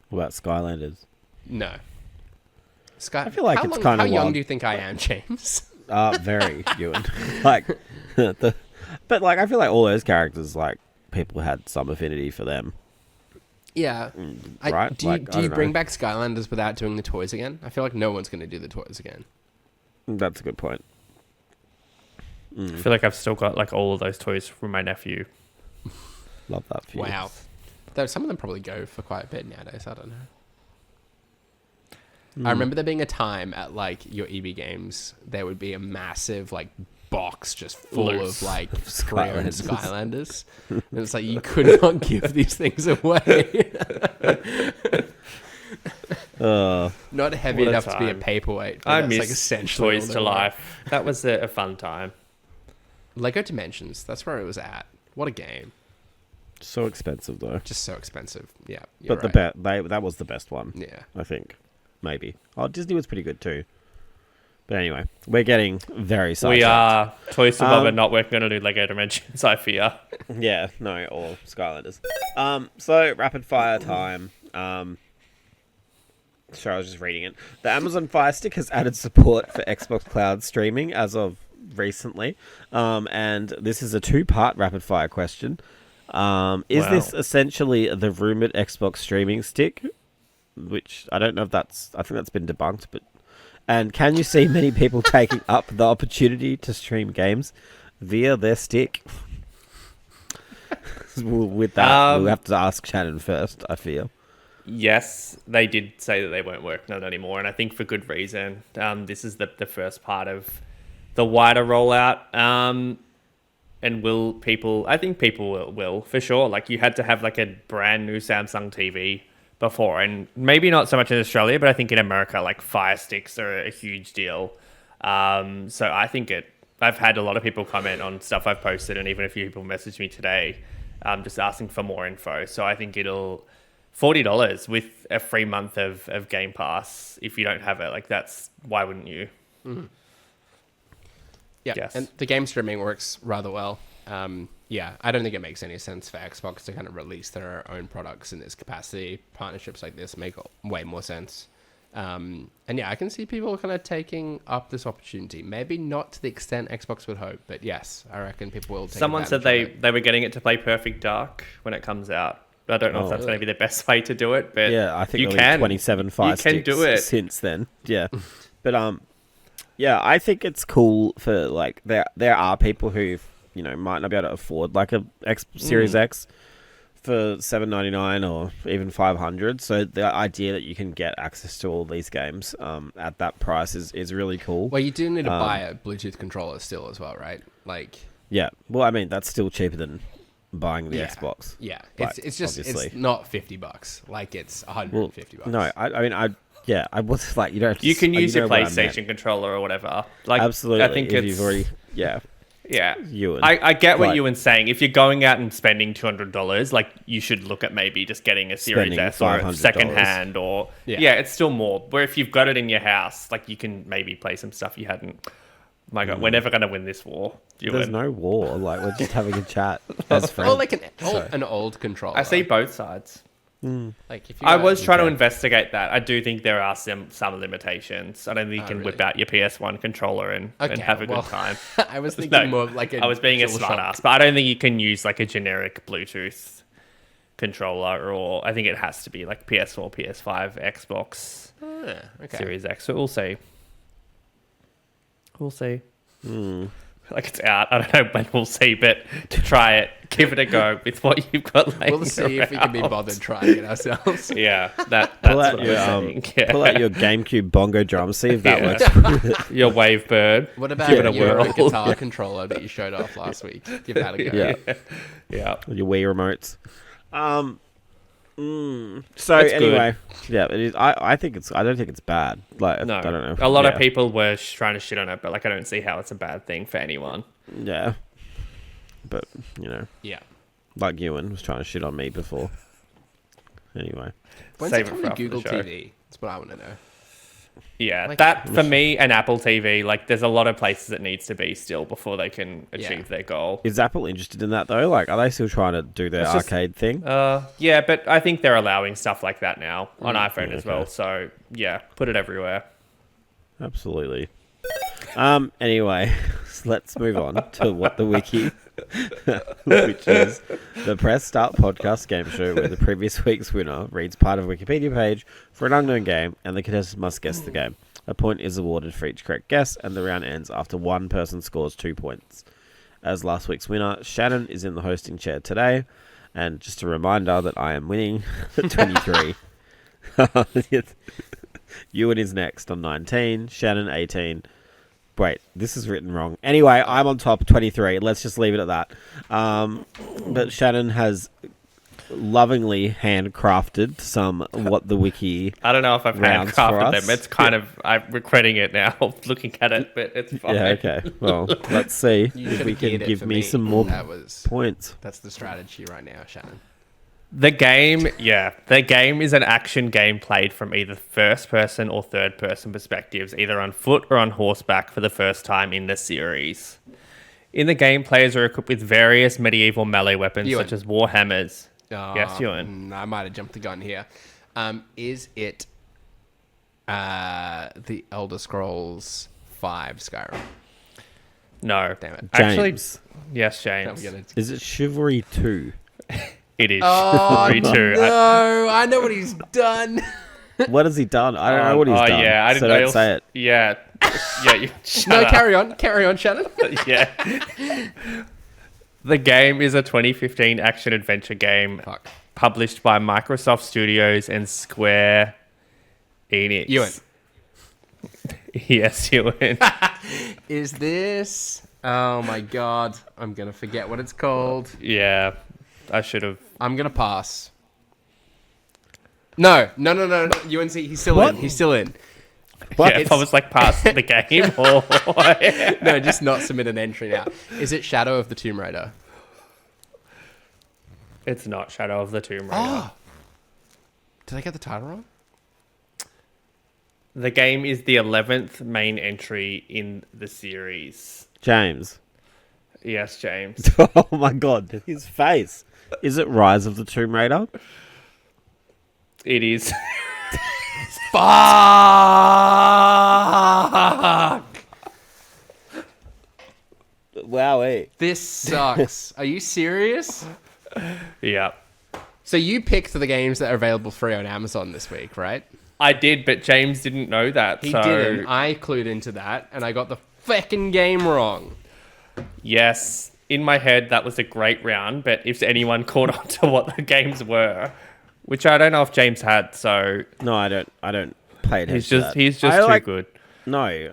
What about Skylanders? No. I feel like it's kind of how young do you think I am, James? Very Ewan. Like but like I feel like all those characters, like people had some affinity for them. Yeah. Right? Do you bring back Skylanders without doing the toys again? I feel like no one's going to do the toys again. That's a good point. I feel like I've still got like all of those toys from my nephew. Love that for you. Wow. Though some of them probably go for quite a bit nowadays. I don't know. I remember there being a time at like your EB Games, there would be a massive like box just full of like pre-owned Skylanders. And it's like you could not give these things away. Not heavy enough to be a paperweight. I miss like essentially Toys to Life. That was a fun time. Lego Dimensions, that's where it was at. What a game. So expensive though. Just so expensive. Yeah. But right. that was the best one. Yeah. I think. Maybe. Oh, Disney was pretty good too. But anyway, we're getting very sidetracked. We are. Toys to Bob are not working on a new Lego Dimensions, I fear. Yeah, no, or Skylanders. So rapid fire time. Sorry, I was just reading it. The Amazon Fire Stick has added support for Xbox Cloud streaming as of recently. And this is a 2-part rapid fire question. Is this essentially the rumored Xbox streaming stick? Which I don't know if I think that's been debunked, but and can you see many people taking up the opportunity to stream games via their stick? With that, we'll have to ask Shannon first, I feel. Yes, they did say that they weren't working on it anymore, and I think for good reason. This is the first part of the wider rollout. And I think people will for sure. Like you had to have like a brand new Samsung TV before, and maybe not so much in Australia, but I think in America, like Fire Sticks are a huge deal. So I think I've had a lot of people comment on stuff I've posted, and even a few people messaged me today, just asking for more info. So I think it'll $40 with a free month of Game Pass. If you don't have it, like why wouldn't you? Mm-hmm. Yeah, yes. And the game streaming works rather well. Yeah, I don't think it makes any sense for Xbox to kind of release their own products in this capacity. Partnerships like this make way more sense. And yeah, I can see people kind of taking up this opportunity. Maybe not to the extent Xbox would hope, but yes, I reckon people will take Someone said advantage of it. they were getting it to play Perfect Dark when it comes out. I don't know if that's really? maybe the best way to do it, but Yeah, I think you there'll can. be 27 Fire You can Sticks do it. since then. Yeah. But yeah, I think it's cool for like there are people who, you know, might not be able to afford like a Series X for $799 or even $500. So the idea that you can get access to all these games at that price is really cool. Well, you do need to buy a Bluetooth controller still as well, right? Like, yeah. Well, I mean, that's still cheaper than buying the Xbox. Yeah, Like, it's just obviously. it's not $50. Like it's $150. No, I mean, I was like, you don't. You can use your what I meant. PlayStation controller or whatever. Like, Absolutely. I think if it's you've already, yeah. Ewan. I get what But- Ewan's saying. If you're going out and spending $200, like you should look at maybe just getting a Series Spending S or a $500. second hand, or Yeah. it's still more. Where if you've got it in your house, like you can maybe play some stuff you hadn't. My God, we're never gonna win this war. There's Ewan. no war. Like, we're just having a chat as friends. Or like an old controller. I see both sides. Like if you I got- was trying to Okay. investigate that. I do think there are some limitations. I don't think you can whip really? out your PS1 controller and have a well, good time. I was thinking No, more of like I was being a DualShock. smart ass, but I don't think you can use like a generic Bluetooth controller, or I think it has to be like PS4, PS5, Xbox Okay. Series X. So we'll see. We'll see. Like it's out. I don't know when we'll see, but try it. Give it a go with what you've got laying We'll see if we can be around. bothered trying it ourselves. Yeah, that's pull what out I your was saying. Yeah. pull out your GameCube bongo drum. See if that Yeah. works. Your Wavebird. What about Give it a your whirl. guitar controller that you showed off last week? Give that a go. Yeah. Yeah. Your Wii remotes. So It's good. anyway, yeah, it is. I think it's. I don't think it's bad. Like, No, I don't know. a lot of Yeah. people were trying to shit on it, but like I don't see how it's a bad thing for anyone. Yeah, but you know, Yeah. like Ewan was trying to shit on me before. Anyway, When's Save it it coming for to after the Google show. TV? That's what I want to know. Yeah, Like- that for me and Apple TV, like there's a lot of places it needs to be still before they can achieve Yeah. their goal. is Apple interested in that though? Like, are they still trying to do their It's just- arcade thing? Yeah, but I think they're allowing stuff like that now on iPhone as well. okay. So yeah, put it everywhere. Absolutely. Anyway, let's move on to what the wiki, which is the Press Start podcast game show where the previous week's winner reads part of a Wikipedia page for an unknown game and the contestants must guess the game. A point is awarded for each correct guess and the round ends after one person scores 2 points. As last week's winner, Shannon is in the hosting chair today, and just a reminder that I am winning at 23. Ewan is next on 19, Shannon 18. Wait, this is written wrong. Anyway, I'm on top, 23. Let's just leave it at that. But Shannon has lovingly handcrafted some What the Wiki. I don't know if I've Rounds for handcrafted us. them. It's kind of I'm regretting it now, looking at it, but it's fine. Yeah, okay. Well, let's see You if should we have can geared it give for me some more That's points. the strategy right now, Shannon. The game is an action game played from either first person or third person perspectives, either on foot or on horseback for the first time in the series. In the game, players are equipped with various medieval melee weapons Ewan. such as war hammers. Oh, Yes, Ewan. I might have jumped the gun here. Is it the Elder Scrolls 5 Skyrim? No. Damn it. Actually, James, yes, I'm James. gonna... is it Chivalry 2? It is. Oh, Me too. no. I know what he's done. What has he done? I don't know what he's done. Yeah, I didn't so know. don't say it. Yeah. Yeah, you shut No, up. carry on, Shannon. Yeah. The game is a 2015 action adventure game Fuck. published by Microsoft Studios and Square Enix. Ewan. Yes, Ewan. Is this... Oh, my God. I'm going to forget what it's called. Yeah, I should have. I'm going to pass. No. UNC, he's still What? in. He's still in. What? Yeah, if I was like past the game or. No, just not submit an entry now. Is it Shadow of the Tomb Raider? It's not Shadow of the Tomb Raider. Oh. Did I get the title wrong? The game is the 11th main entry in the series. James. Yes, James. Oh my god, his face. Is it Rise of the Tomb Raider? It is. Fuck! Wowee. This sucks. Are you serious? Yeah. So you picked the games that are available free on Amazon this week, right? I did, but James didn't know that. He so didn't. I clued into that, and I got the fucking game wrong. yes, in my head, that was a great round, but if anyone caught on to what the games were, which I don't know if James had, so... No, I don't play it. He's just too good. No, I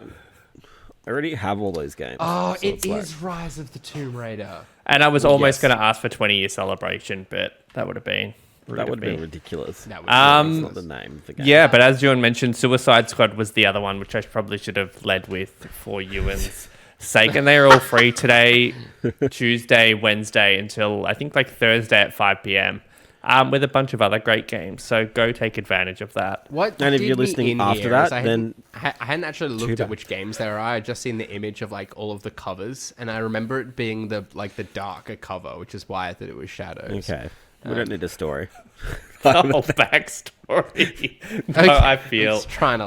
already have all those games. Oh, so it it's is Rise of the Tomb Raider. And I was almost Yes. going to ask for 20-year celebration, but that would have been... That would have been ridiculous. That would It's not the name of the game. Yeah, but as Ewan mentioned, Suicide Squad was the other one, which I probably should have led with for Ewan's sake. And they're all free today, Tuesday, Wednesday, until I think like Thursday at 5 p.m. With a bunch of other great games. So go take advantage of that. What And if did you're me listening in after here that, is I then hadn't actually looked Tudor. at which games there are. I just seen the image of like all of the covers, and I remember it being the darker cover, which is why I thought it was Shadows. Okay. We don't need a story. The whole backstory. No, Okay, I feel. I'm just trying to,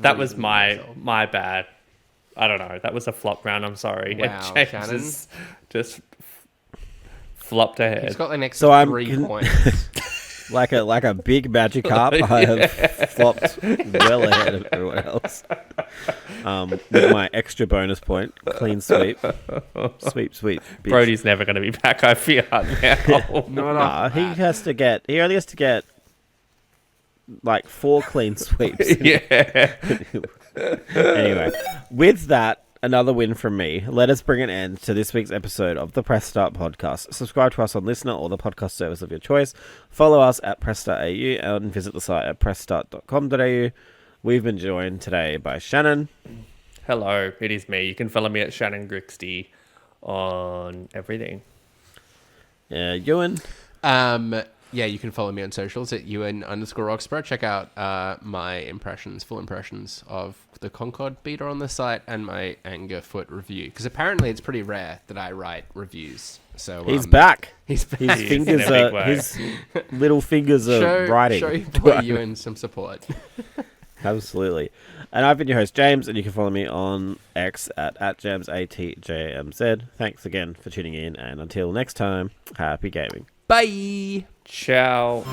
that was my bad. I don't know. That was a flop round. I'm sorry. Wow, And James Shannon. just flopped ahead. He's got the next So I'm 3 con- points. like a big Magikarp, I have flopped well ahead of everyone else. With my extra bonus point, clean sweep. Sweep, bitch. Brody's never going to be back, I fear now. Nah, he only has to get like 4 clean sweeps. Yeah. Anyway, with that, another win from me. Let us bring an end to this week's episode of the Press Start podcast. Subscribe to us on Listener or the podcast service of your choice. Follow us at PressStartAU and visit the site at pressstart.com.au. We've been joined today by Shannon. Hello, it is me. You can follow me at Shannon Grixty on everything. Ewan. Yeah, you can follow me on socials at UN_Roxborough. Check out my full impressions of the Concord beta on the site and my Anger Foot review. Because apparently it's pretty rare that I write reviews. So He's back. He's back. His fingers in a big are way. his little fingers are writing. Show your boy Ewan some support. Absolutely. And I've been your host, James, and you can follow me on X at JamesATJMZ. Thanks again for tuning in, and until next time, happy gaming. Bye. Ciao.